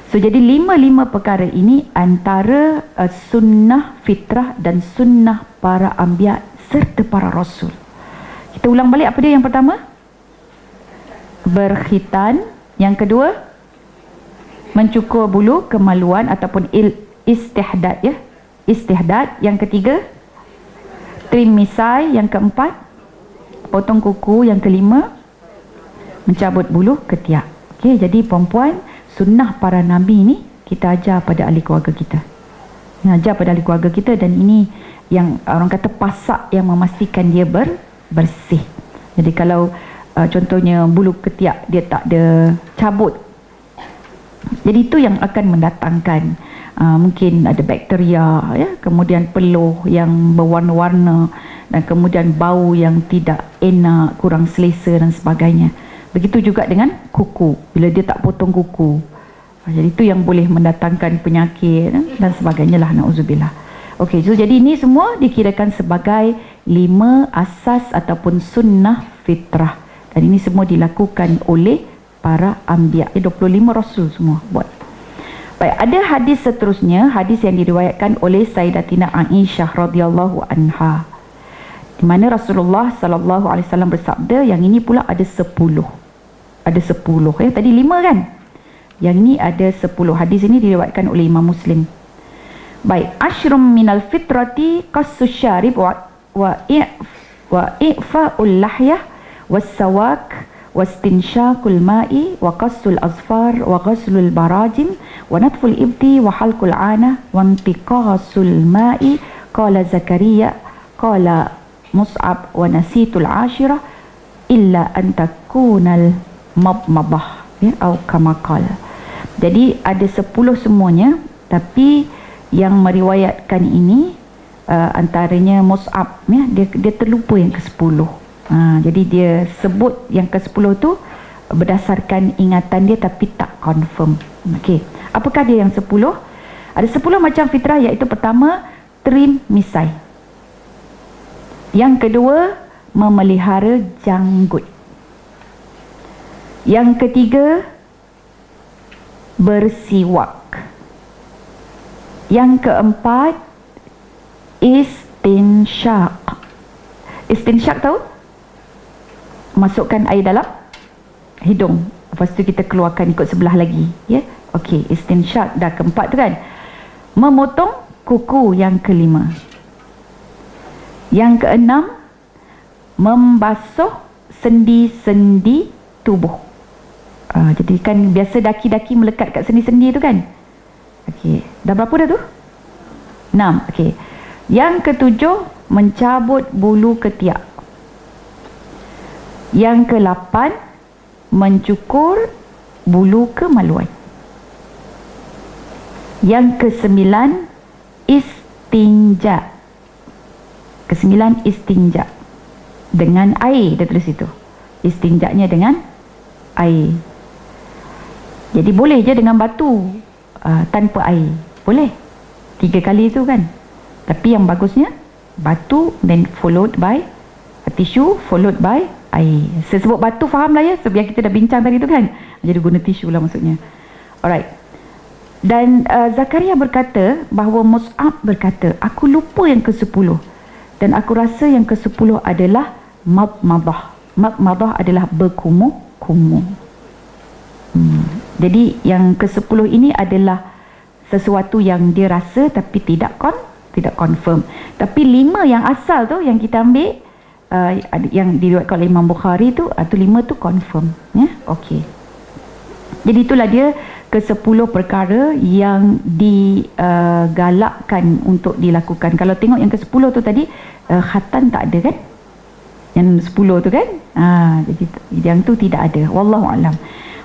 So jadi 5 perkara ini antara sunnah fitrah dan sunnah para anbiya serta para rasul. Kita ulang balik, apa dia yang pertama? Berkhitan. Yang kedua, mencukur bulu kemaluan ataupun istihdad, ya. Istihdad. Yang ketiga, trim misai. Yang keempat, potong kuku. Yang kelima, mencabut bulu ketiak. Okey, jadi perempuan, sunnah para nabi ni kita ajar pada ahli keluarga kita. Ajar pada ahli keluarga kita, dan ini yang orang kata pasak yang memastikan dia bersih. Jadi kalau contohnya bulu ketiak dia tak ada cabut, jadi itu yang akan mendatangkan mungkin ada bakteria, ya, kemudian peluh yang berwarna-warna, dan kemudian bau yang tidak enak, kurang selesa dan sebagainya. Begitu juga dengan kuku, bila dia tak potong kuku, jadi itu yang boleh mendatangkan penyakit dan sebagainya lah, na'udzubillah. Okey, so jadi ini semua dikirakan sebagai 5 asas ataupun sunnah fitrah, dan ini semua dilakukan oleh para anbiya. 25 rasul semua buat. Baik, ada hadis seterusnya, hadis yang diriwayatkan oleh Sayyidatina Aisyah radhiyallahu anha, di mana Rasulullah sallallahu alaihi wasallam bersabda, yang ini pula ada 10. Ada 10, ya. Tadi 5 kan? Yang ini ada 10. Hadis ini diriwayatkan oleh Imam Muslim. Baik, asyrum minal fitrati qassus syarib wa i'fa'ul lahyah was-sawak wastinsyaqul ma'i wa qassul azfar wa ghaslul barajim wa natful ibti wa halqul 'ana wa intiqasul ma'i. Qala Zakaria, qala Mus'ab, wa nasitul 'ashirah illa an takunal mabmadah, ya, atau kamakal. Jadi ada 10 semuanya, tapi yang meriwayatkan ini antaranya Mus'ab, ya, dia terlupa yang ke-10. Jadi dia sebut yang ke-10 tu berdasarkan ingatan dia tapi tak confirm. Okey, apakah dia yang 10? Ada 10 macam fitrah, iaitu pertama, trim misai. Yang kedua, memelihara janggut. Yang ketiga, bersiwak. Yang keempat, istinsyaq. Istinsyaq tahu? Masukkan air dalam hidung, lepas tu kita keluarkan ikut sebelah lagi, ya. Okey, istinsyaq dah keempat tu kan. Memotong kuku yang kelima. Yang keenam, membasuh sendi-sendi tubuh. Jadi kan biasa daki-daki melekat kat sendi-sendi tu kan. Okey, dah berapa dah tu? 6. Okey. Yang ketujuh, mencabut bulu ketiak. Yang ke-8, mencukur bulu kemaluan. Yang ke-9, istinja. Ke-9, istinja dengan air, dia tulis itu. Istinjanya dengan air. Jadi boleh je dengan batu, tanpa air. Boleh 3 kali tu kan. Tapi yang bagusnya batu, then followed by tisu, followed by air. Saya sebut batu faham lah ya, sebab kita dah bincang tadi tu kan. Jadi guna tisu lah maksudnya. Alright. Dan Zakaria berkata bahawa Mus'ab berkata, aku lupa yang ke-10, dan aku rasa yang ke-10 adalah madmadah. Madmadah adalah berkumur-kumur. Jadi yang ke-10 ini adalah sesuatu yang dia rasa tapi tidak confirm. Tapi 5 yang asal tu yang kita ambil, yang diriwayatkan oleh Imam Bukhari tu, 5 tu confirm, ya. Okey. Jadi itulah dia ke-10 perkara yang digalakkan untuk dilakukan. Kalau tengok yang ke-10 tu tadi, khatan tak ada kan? Yang 10 tu kan? Jadi yang tu tidak ada. Wallahu alam.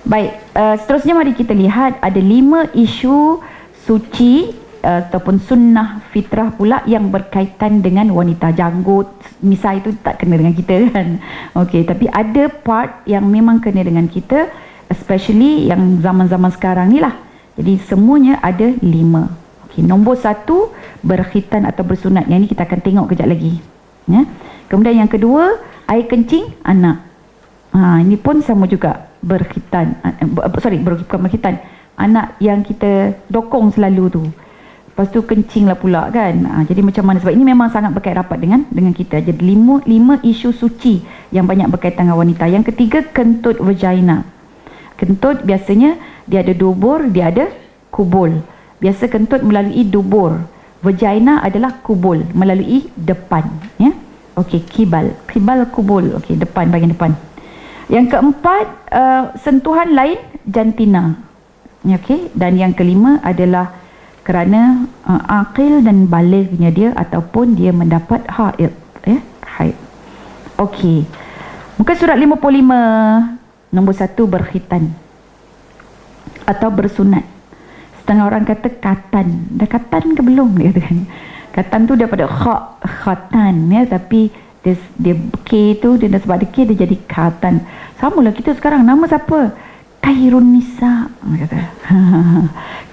Baik, seterusnya mari kita lihat ada 5 isu suci ataupun sunnah fitrah pula yang berkaitan dengan wanita. Janggut, misai itu tak kena dengan kita kan. Okey, tapi ada part yang memang kena dengan kita, especially yang zaman-zaman sekarang ni lah. Jadi semuanya ada 5. Okey, nombor 1, berkhitan atau bersunat. Yang ni kita akan tengok kejap lagi, ya. Kemudian yang kedua, air kencing anak. Ini pun sama juga, berkhitan. Bukan berkhitan, anak yang kita dokong selalu tu, lepas tu kencing lah pula kan. Jadi macam mana, sebab ini memang sangat berkait rapat dengan kita. Jadi 5 isu suci yang banyak berkaitan dengan wanita. Yang ketiga, kentut vagina. Kentut biasanya dia ada dubur, dia ada kubul. Biasa kentut melalui dubur, vagina adalah kubul, melalui depan, ya. Okey, kibal kubul. Okey, depan, bahagian depan. Yang keempat, sentuhan lain jantina. Okey, dan yang kelima adalah kerana aqil dan balighnya dia, ataupun dia mendapat haid, ya, haid. Okey. Muka surat 55, nombor 1, berkhitan atau bersunat. Setengah orang kata katan. Dah katan ke belum dia kata kan? Katan tu daripada khatan, ya, tapi dia K tu, dia sebab ada K dia jadi katan. Samalah kita sekarang, nama siapa? Khairun Nisa, kata.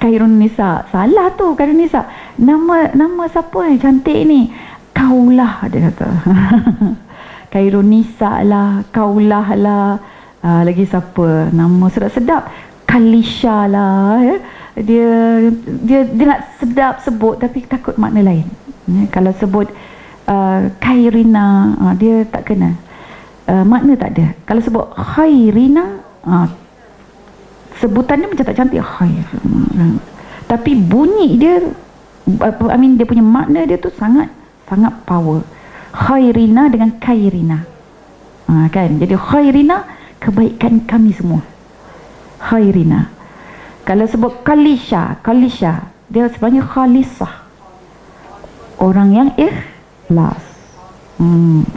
Khairun Nisa. Salah tu, Khairun Nisa. Nama siapa yang cantik ni? Kaulah, dia kata. Khairun Nisa lah, Kaulah lah. Lagi siapa? Nama sedap-sedap. Kalisha lah, ya. Dia nak sedap sebut tapi takut makna lain, ya. Kalau sebut Khairina, dia tak kena, makna tak ada. Kalau sebut Khairina, sebutannya macam tak cantik, khair, tapi bunyi dia, dia punya makna dia tu sangat power. Khairina dengan Khairina, kan. Jadi Khairina, kebaikan kami semua. Khairina. Kalau sebut Kalisha, dia sebenarnya Khalisah, orang yang ikhlas.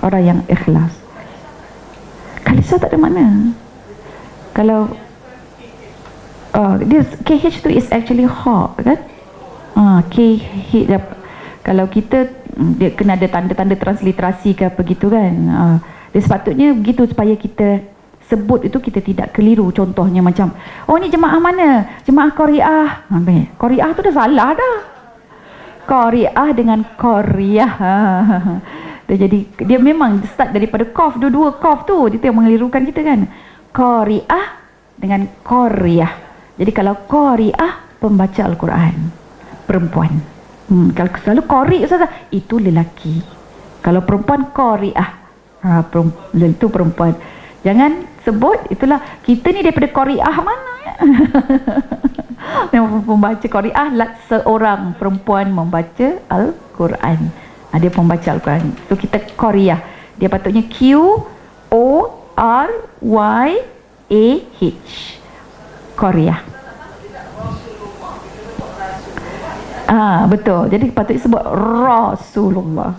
Orang yang ikhlas. Kalisah tak ada makna. Kalau dia KH tu is actually kha, kan? KH. Kalau kita dia kena ada tanda-tanda transliterasi ke apa gitu kan. Dia sepatutnya begitu supaya kita sebut itu kita tidak keliru. Contohnya macam, oh ni jemaah mana? Jemaah Qoriah. Qoriah tu dah salah dah. Qoriah dengan Qoriah. Jadi dia memang start daripada qaf, dua-dua qaf tu itu yang mengelirukan kita kan. Qoriah dengan Qoriah. Jadi kalau Qoriah, pembaca Al-Quran perempuan. Kalau selalu Qori ustazah, itu lelaki. Kalau perempuan Qoriah, itu perempuan. Jangan sebut itulah kita ni daripada Qoriah mana ya? Pembaca Qoriah lah seorang perempuan membaca Al-Quran. Dia pembaca Al-Quran. So kita Qoriah. Dia patutnya Qoriah. Qoriah. Betul. Jadi patutnya sebut Rasulullah.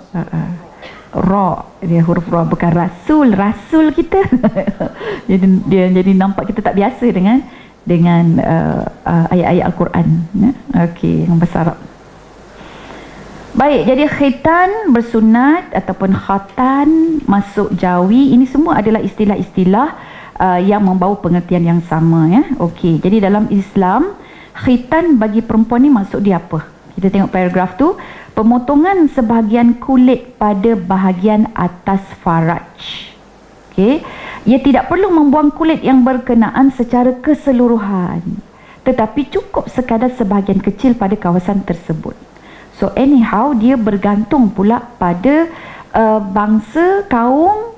Dia huruf ra, bukan rasul kita. jadi nampak kita tak biasa dengan ayat-ayat Al-Quran ya? Okey, yang bahasa Arab. Baik, jadi khitan, bersunat ataupun khatan, masuk jawi, ini semua adalah istilah-istilah yang membawa pengertian yang sama ya. Okey, jadi dalam Islam khitan bagi perempuan ni maksud dia apa? Kita tengok paragraf tu. Pemotongan sebahagian kulit pada bahagian atas faraj. Okey. Ia tidak perlu membuang kulit yang berkenaan secara keseluruhan, tetapi cukup sekadar sebahagian kecil pada kawasan tersebut. So anyhow, dia bergantung pula pada bangsa, kaum,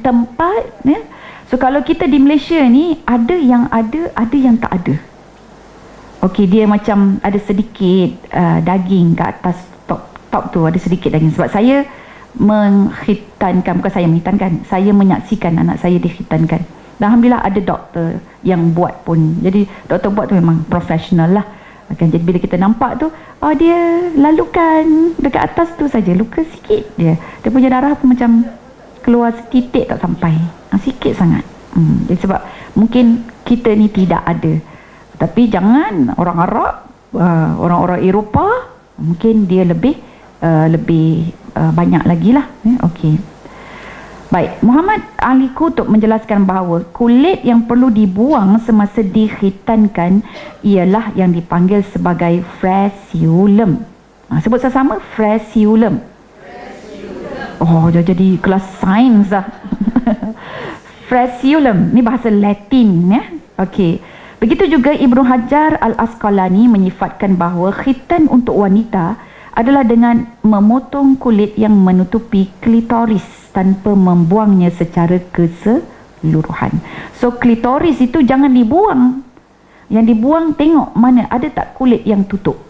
tempat ya. So kalau kita di Malaysia ni ada yang tak ada. Okey, dia macam ada sedikit daging kat atas top tu, ada sedikit daging. Sebab saya menghitankan, bukan saya menghitankan, saya menyaksikan anak saya dikhitankan. Dan alhamdulillah ada doktor yang buat pun. Jadi doktor buat tu memang profesional lah. Jadi bila kita nampak tu, dia lalukan dekat atas tu saja, luka sikit je. Dia punya darah pun macam keluar setitik tak sampai. Sikit sangat. Jadi sebab mungkin kita ni tidak ada. Tapi jangan orang Arab, orang-orang Eropah, mungkin dia lebih banyak lagi lah. Okey. Baik, Muhammad Ali Qutb menjelaskan bahawa kulit yang perlu dibuang semasa dikhitankan ialah yang dipanggil sebagai fresiulum. Sebut sama-sama, fresiulum. Oh, dah jadi kelas sains dah. Fresiulum, ni bahasa Latin ya. Okey. Begitu juga Ibnu Hajar Al-Asqalani menyifatkan bahawa khitan untuk wanita adalah dengan memotong kulit yang menutupi klitoris tanpa membuangnya secara keseluruhan. So klitoris itu jangan dibuang. Yang dibuang tengok mana ada tak kulit yang tutup.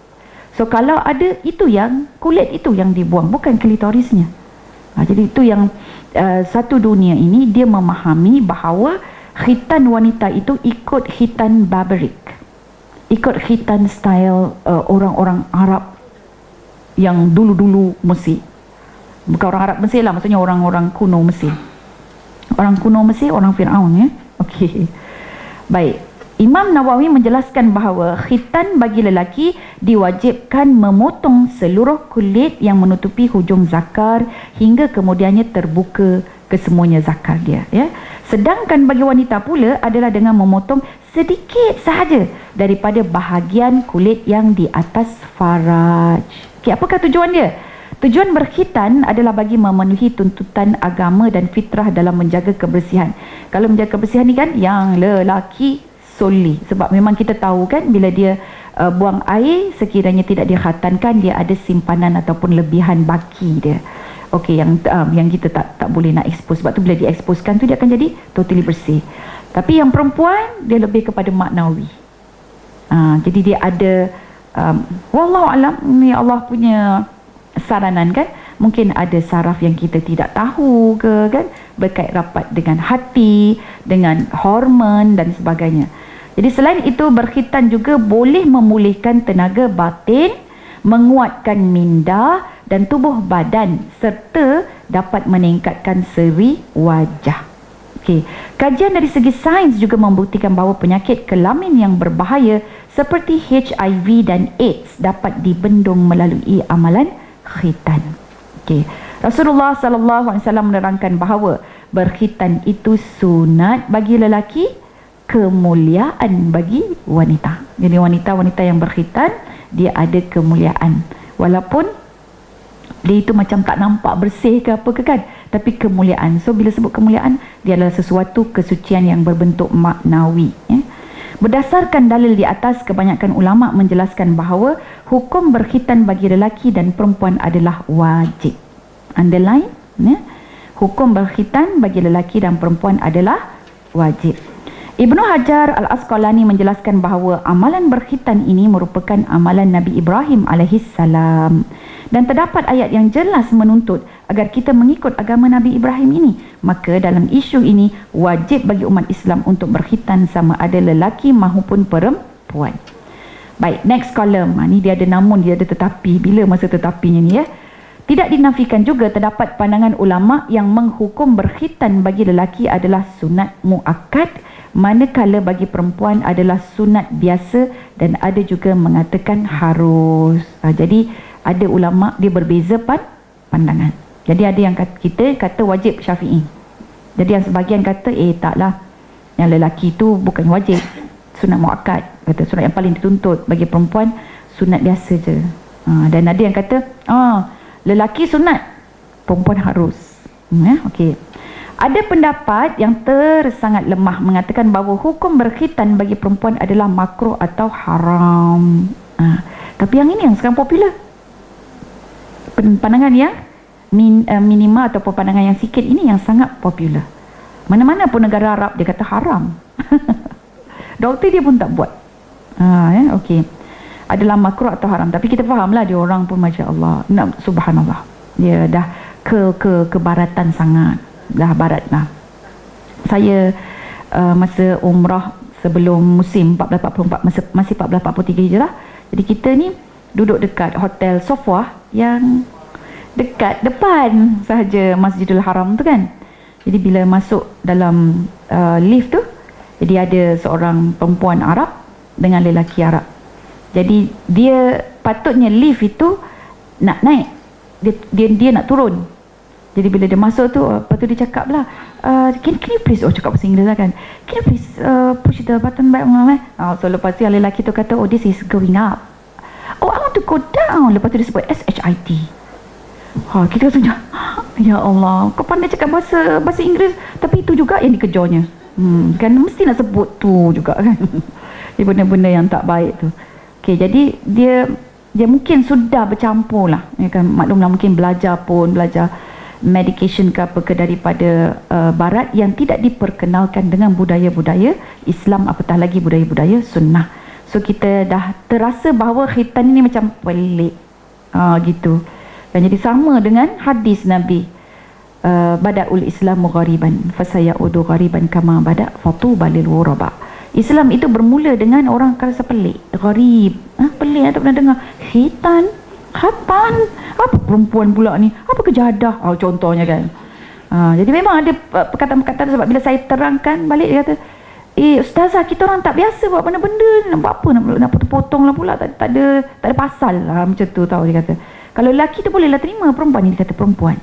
So kalau ada, itu yang kulit itu yang dibuang, bukan klitorisnya. Jadi itu yang satu dunia ini dia memahami bahawa khitan wanita itu ikut khitan barbaric, ikut khitan style orang-orang Arab yang dulu-dulu Mesir. Bukan orang Arab Mesir lah, maksudnya orang-orang kuno Mesir. Orang kuno Mesir, orang Fir'aun ya. Okey. Baik. Imam Nawawi menjelaskan bahawa khitan bagi lelaki diwajibkan memotong seluruh kulit yang menutupi hujung zakar hingga kemudiannya terbuka kesemuanya zakar dia ya. Sedangkan bagi wanita pula adalah dengan memotong sedikit sahaja daripada bahagian kulit yang di atas faraj. Okey, apakah tujuan dia? Tujuan berkhitan adalah bagi memenuhi tuntutan agama dan fitrah dalam menjaga kebersihan. Kalau menjaga kebersihan ni kan yang lelaki solely. Sebab memang kita tahu kan bila dia buang air, sekiranya tidak dikhatankan, dia ada simpanan ataupun lebihan baki dia. Okey, yang kita tak boleh nak expose. Sebab tu bila dieksposkan tu dia akan jadi totally bersih. Tapi yang perempuan dia lebih kepada maknawi. Jadi dia ada wallahu alam, ni Allah punya saranan kan. Mungkin ada saraf yang kita tidak tahu ke kan, berkait rapat dengan hati, dengan hormon dan sebagainya. Jadi selain itu berkhitan juga boleh memulihkan tenaga batin, menguatkan minda dan tubuh badan serta dapat meningkatkan seri wajah. Okey, kajian dari segi sains juga membuktikan bahawa penyakit kelamin yang berbahaya seperti HIV dan AIDS dapat dibendung melalui amalan berkhitan. Okey. Rasulullah sallallahu alaihi wasallam menerangkan bahawa berkhitan itu sunat bagi lelaki, kemuliaan bagi wanita. Jadi wanita-wanita yang berkhitan dia ada kemuliaan. Walaupun dia itu macam tak nampak bersih ke apa ke kan, tapi kemuliaan. So bila sebut kemuliaan, dia adalah sesuatu kesucian yang berbentuk maknawi, ya. Berdasarkan dalil di atas, kebanyakan ulama menjelaskan bahawa hukum berkhitan bagi lelaki dan perempuan adalah wajib. Underline, ya. Hukum berkhitan bagi lelaki dan perempuan adalah wajib. Ibnu Hajar Al-Asqalani menjelaskan bahawa amalan berkhitan ini merupakan amalan Nabi Ibrahim alaihissalam. Dan terdapat ayat yang jelas menuntut agar kita mengikut agama Nabi Ibrahim ini. Maka dalam isu ini wajib bagi umat Islam untuk berkhitan sama ada lelaki maupun perempuan. Baik, next column. Ni dia ada namun, dia ada tetapi. Bila masa tetapinya ni, ya? Tidak dinafikan juga terdapat pandangan ulama yang menghukum berkhitan bagi lelaki adalah sunat muakkad, manakala bagi perempuan adalah sunat biasa, dan ada juga mengatakan harus. Jadi ada ulama dia berbeza pandangan. Jadi ada yang kita kata wajib Syafi'i. Jadi yang sebahagian kata taklah, yang lelaki tu bukan wajib, sunat muakkad. Kata sunat yang paling dituntut, bagi perempuan sunat biasa je. Dan ada yang kata lelaki sunat, perempuan harus. Okey. Ada pendapat yang sangat lemah mengatakan bahawa hukum berkhitan bagi perempuan adalah makruh atau haram. Tapi yang ini yang sekarang popular. Pandangan yang minima ataupun pandangan yang sikit ini yang sangat popular. Mana-mana pun negara Arab dia kata haram. Doktor dia pun tak buat. Okey. Adalah makruh atau haram. Tapi kita fahamlah dia orang pun masya-Allah. Subhanallah. Dia dah kebaratan sangat. Dah barat lah. Saya masa umrah sebelum musim 1444 masih 1443 Hijrah. Jadi kita ni duduk dekat hotel Sofwa yang dekat depan sahaja Masjidil Haram tu kan. Jadi bila masuk dalam lift tu, jadi ada seorang perempuan Arab dengan lelaki Arab. Jadi dia patutnya lift itu nak naik, dia nak turun. Jadi bila dia masuk tu, lepas tu dia cakap lah, can you please, cakap bahasa Inggeris lah kan, can you please push the button back? So lepas tu yang lelaki tu kata, this is going up. I want to go down. Lepas tu dia sebut SHIT. Kita rasa ya Allah, kau pandai cakap bahasa Inggeris, tapi itu juga yang dikejarnya. Kan mesti nak sebut tu juga kan. Dia benda-benda yang tak baik tu. Okay, jadi dia mungkin sudah bercampur lah, ya kan? Maklumlah mungkin belajar medication ke apa ke daripada barat yang tidak diperkenalkan dengan budaya-budaya Islam, apatah lagi budaya-budaya sunnah. So kita dah terasa bahawa khitan ini macam pelik gitu. Dan jadi sama dengan hadis Nabi, bada'ul Islamu ghariban fasayaudu ghariban kama bada' fatuba lil ghuraba. Islam itu bermula dengan orang rasa pelik, gharib. Pelik, tak pernah dengar. Khitan, apa perempuan pula ni? Apa kejadah? Contohnya kan. Jadi memang ada perkataan-perkataan, sebab bila saya terangkan balik dia kata, ustazah, kita orang tak biasa buat benda-benda, nak buat apa, nak potong-potong lah pula, tak ada pasal lah, macam tu tahu dia kata. Kalau lelaki tu bolehlah terima, perempuan ni dia kata perempuan.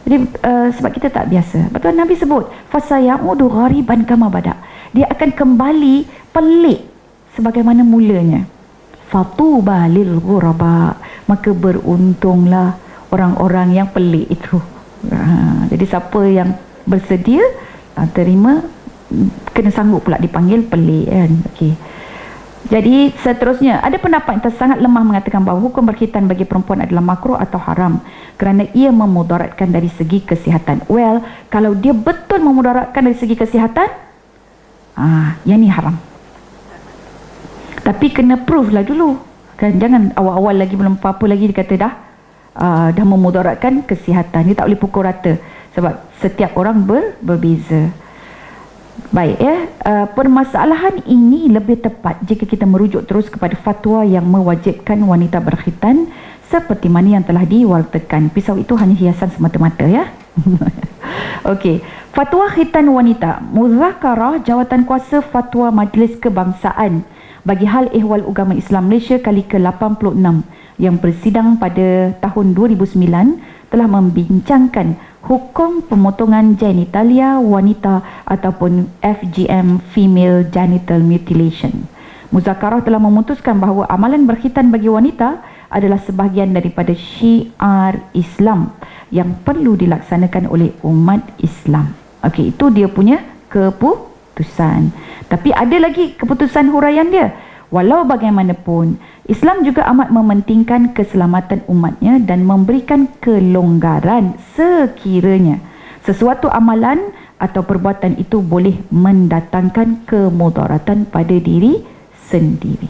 Jadi sebab kita tak biasa. Betul Nabi sebut, fasayaudu ghariban kama bada'. Dia akan kembali pelik sebagaimana mulanya. Fatuba lil ghuraba. Maka beruntunglah orang-orang yang pelik itu. Jadi siapa yang bersedia terima, kena sanggup pula dipanggil pelik kan. Okey. Jadi seterusnya, ada pendapat yang sangat lemah mengatakan bahawa hukum berkhitan bagi perempuan adalah makruh atau haram kerana ia memudaratkan dari segi kesihatan. Well, kalau dia betul memudaratkan dari segi kesihatan, yang ni haram. Tapi kena proof lah dulu kan, jangan awal-awal lagi belum apa-apa lagi dia kata dah memudaratkan kesihatan. Dia tak boleh pukul rata sebab setiap orang berbeza. Baik ya, permasalahan ini lebih tepat jika kita merujuk terus kepada fatwa yang mewajibkan wanita berkhitan seperti mana yang telah diwartakan. Pisau itu hanya hiasan semata-mata ya. Okey, fatwa khitan wanita, Muzakarah Jawatan Kuasa Fatwa Majlis Kebangsaan bagi hal ehwal agama Islam Malaysia kali ke-86 yang bersidang pada tahun 2009 telah membincangkan hukum pemotongan genitalia wanita ataupun FGM, female genital mutilation. Muzakarah telah memutuskan bahawa amalan berkhitan bagi wanita adalah sebahagian daripada syiar Islam yang perlu dilaksanakan oleh umat Islam. Okey, itu dia punya keputusan. Tapi ada lagi keputusan huraian dia. Walau bagaimanapun, Islam juga amat mementingkan keselamatan umatnya dan memberikan kelonggaran sekiranya sesuatu amalan atau perbuatan itu boleh mendatangkan kemudaratan pada diri sendiri.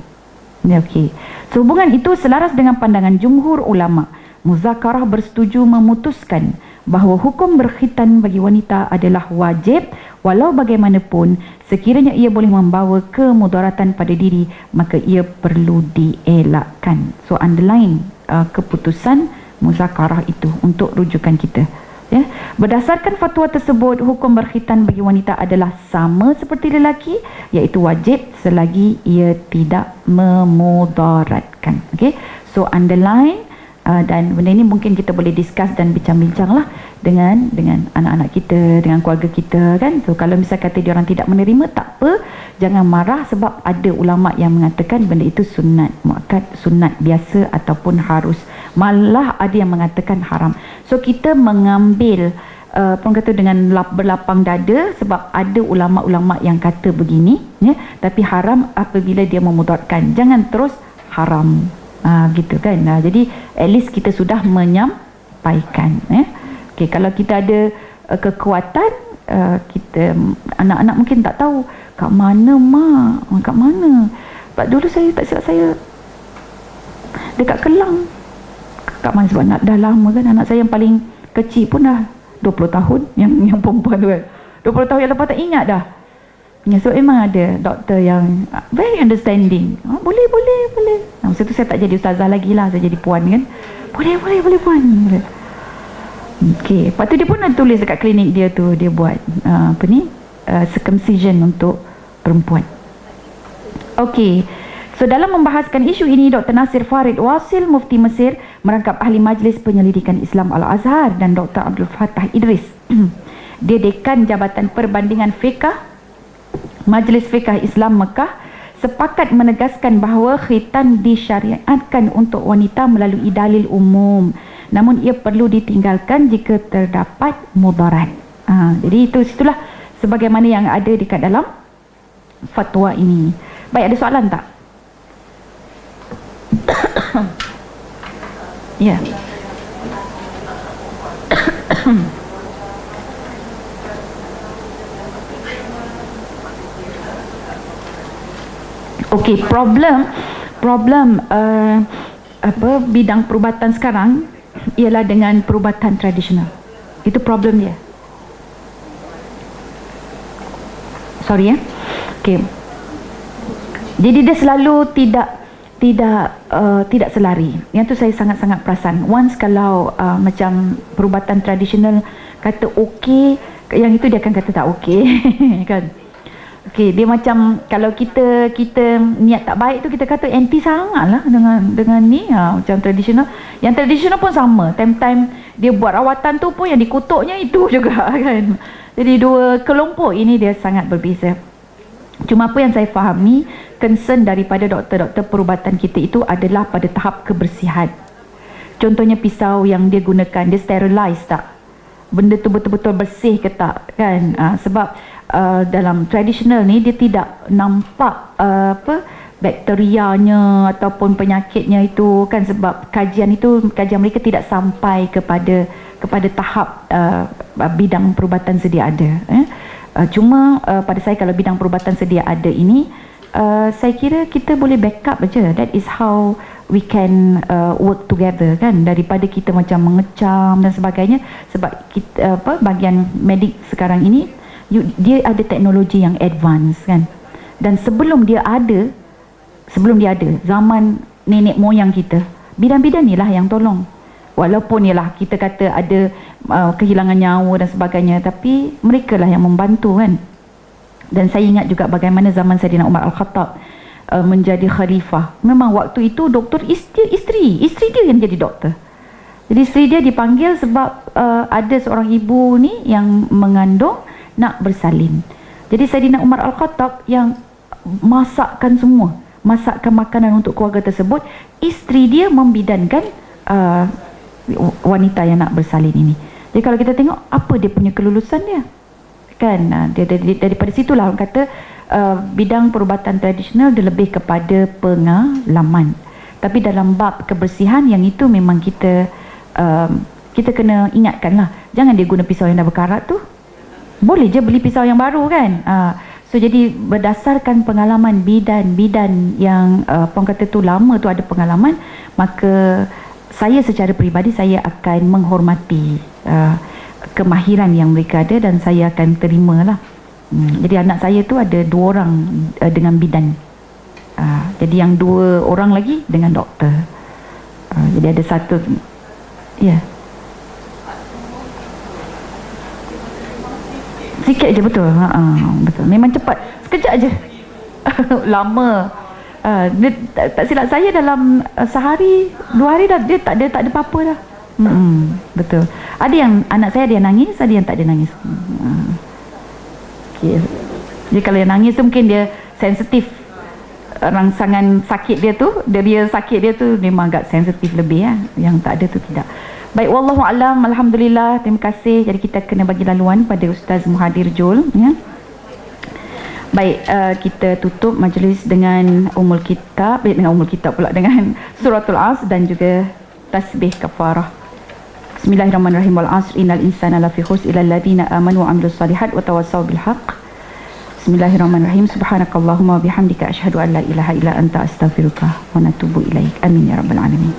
Okey. Sehubungan itu selaras dengan pandangan jumhur ulama, Muzakarah bersetuju memutuskan bahawa hukum berkhitan bagi wanita adalah wajib walau bagaimanapun sekiranya ia boleh membawa kemudaratan pada diri maka ia perlu dielakkan. So underline keputusan Muzakarah itu untuk rujukan kita. Ya. Berdasarkan fatwa tersebut, hukum berkhitan bagi wanita adalah sama seperti lelaki, iaitu wajib selagi ia tidak memudaratkan. Okay? So underline. Dan benda ini mungkin kita boleh discuss dan bincang-bincang lah dengan anak-anak kita, dengan keluarga kita kan. So kalau misal kata dia orang tidak menerima, tak apa, jangan marah sebab ada ulama yang mengatakan benda itu sunat muakkad, sunat biasa ataupun harus. Malah ada yang mengatakan haram. So kita mengambil pun kata dengan berlapang dada sebab ada ulama-ulama yang kata begini, ya, tapi haram apabila dia memudaratkan. Jangan terus haram. Gitu kan. Jadi at least kita sudah menyampaikan. Okay, kalau kita ada kekuatan, kita anak-anak mungkin tak tahu kat mana mak, kat mana. Sebab dulu saya tak silap saya dekat Kelang. Kat mana sebab dah lama kan, anak saya yang paling kecil pun dah 20 tahun, yang perempuan tu kan. 20 tahun yang lepas tak ingat dah. Ya, so memang ada doktor yang very understanding. Boleh. Masa tu saya tak jadi ustazah lagi lah, saya jadi puan kan. Boleh puan. Okey, lepas tu dia pun ada tulis dekat klinik dia tu, dia buat circumcision untuk perempuan. Okey. So dalam membahaskan isu ini, Dr. Nasir Farid Wasil, Mufti Mesir, merangkap ahli Majlis Penyelidikan Islam Al-Azhar, dan Dr. Abdul Fattah Idris, dia dekan Jabatan Perbandingan Fiqh Majlis Fiqh Islam Mekah, sepakat menegaskan bahawa khitan disyariatkan untuk wanita melalui dalil umum, namun ia perlu ditinggalkan jika terdapat mudarat. Jadi situlah sebagaimana yang ada dekat dalam fatwa ini. Baik, ada soalan tak? Ya. Okey, problem bidang perubatan sekarang ialah dengan perubatan tradisional. Itu problem dia. Sorry ya. Okey. Jadi dia selalu tidak selari. Yang tu saya sangat-sangat perasan. Once kalau macam perubatan tradisional kata okey, yang itu dia akan kata tak okey. Kan? Okey, dia macam kalau kita niat tak baik tu kita kata anti sangat lah dengan ni, macam tradisional. Yang tradisional pun sama. Time dia buat rawatan tu pun yang dikutuknya itu juga kan. Jadi dua kelompok ini dia sangat berbeza. Cuma apa yang saya fahami, concern daripada doktor-doktor perubatan kita itu adalah pada tahap kebersihan. Contohnya pisau yang dia gunakan, dia sterilize tak? Benda tu betul-betul bersih ke tak kan? Sebab dalam tradisional ni dia tidak nampak bakterianya ataupun penyakitnya itu kan, sebab kajian mereka tidak sampai kepada tahap bidang perubatan sedia ada. Cuma pada saya kalau bidang perubatan sedia ada ini, saya kira kita boleh backup aja. That is how we can work together kan, daripada kita macam mengecam dan sebagainya. Sebab kita, bahagian medik sekarang ini dia ada teknologi yang advance kan, dan sebelum dia ada zaman nenek moyang kita, bidan-bidan ni lah yang tolong. Walaupun ialah kita kata ada kehilangan nyawa dan sebagainya, tapi mereka lah yang membantu kan. Dan saya ingat juga bagaimana zaman Saidina Umar Al-Khattab, menjadi khalifah. Memang waktu itu doktor isteri dia yang jadi doktor. Jadi isteri dia dipanggil sebab ada seorang ibu ni yang mengandung nak bersalin. Jadi Saidina Umar Al-Khattab yang masakkan makanan untuk keluarga tersebut. Isteri dia membidankan wanita yang nak bersalin ini. Jadi kalau kita tengok apa dia punya kelulusan dia, kan, daripada situlah orang kata bidang perubatan tradisional dia lebih kepada pengalaman. Tapi dalam bab kebersihan yang itu memang kita kena ingatkan lah, jangan dia guna pisau yang dah berkarat tu. Boleh je beli pisau yang baru kan. So jadi berdasarkan pengalaman bidan yang orang kata tu lama tu ada pengalaman, maka saya secara peribadi saya akan menghormati kemahiran yang mereka ada dan saya akan terimalah. Jadi anak saya tu ada 2 orang dengan bidan. Jadi yang 2 orang lagi dengan doktor. Jadi ada 1. Ya. Sikit je betul. Betul. Memang cepat. Sekejap je. Lama. Dia, tak silap saya dalam sehari 2 hari dah dia tak ada apa-apa dah. Betul. Ada yang anak saya dia nangis, ada yang tak ada nangis. Okay. Jadi kalau yang nangis tu mungkin dia sensitif. Rangsangan sakit dia tu, dia sakit dia tu memang agak sensitif lebih ya. Yang tak ada tu tidak. Baik, wallahu alam, alhamdulillah, terima kasih. Jadi kita kena bagi laluan pada Ustaz Muhadir Jul ya. Baik, kita tutup majlis dengan Ummul Kitab, pula dengan Suratul Asr dan juga tasbih kafarah. Bismillahirrahmanirrahim. Wal 'asr innal insana lafi khusr illa alladziina aamanu wa 'amilus shalihat wa tawassaw bil haqq. Bismillahirrahmanirrahim. Subhanakallahumma bihamdika asyhadu an la ilaha illa anta astaghfiruka wa natubu ilaik. Amin ya rabbal alamin.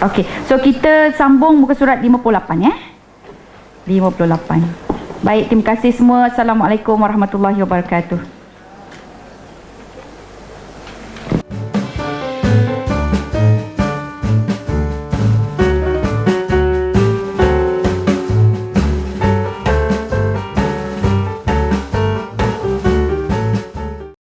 Okey, so kita sambung muka surat 58 ya. 58. Baik, terima kasih semua. Assalamualaikum warahmatullahi wabarakatuh.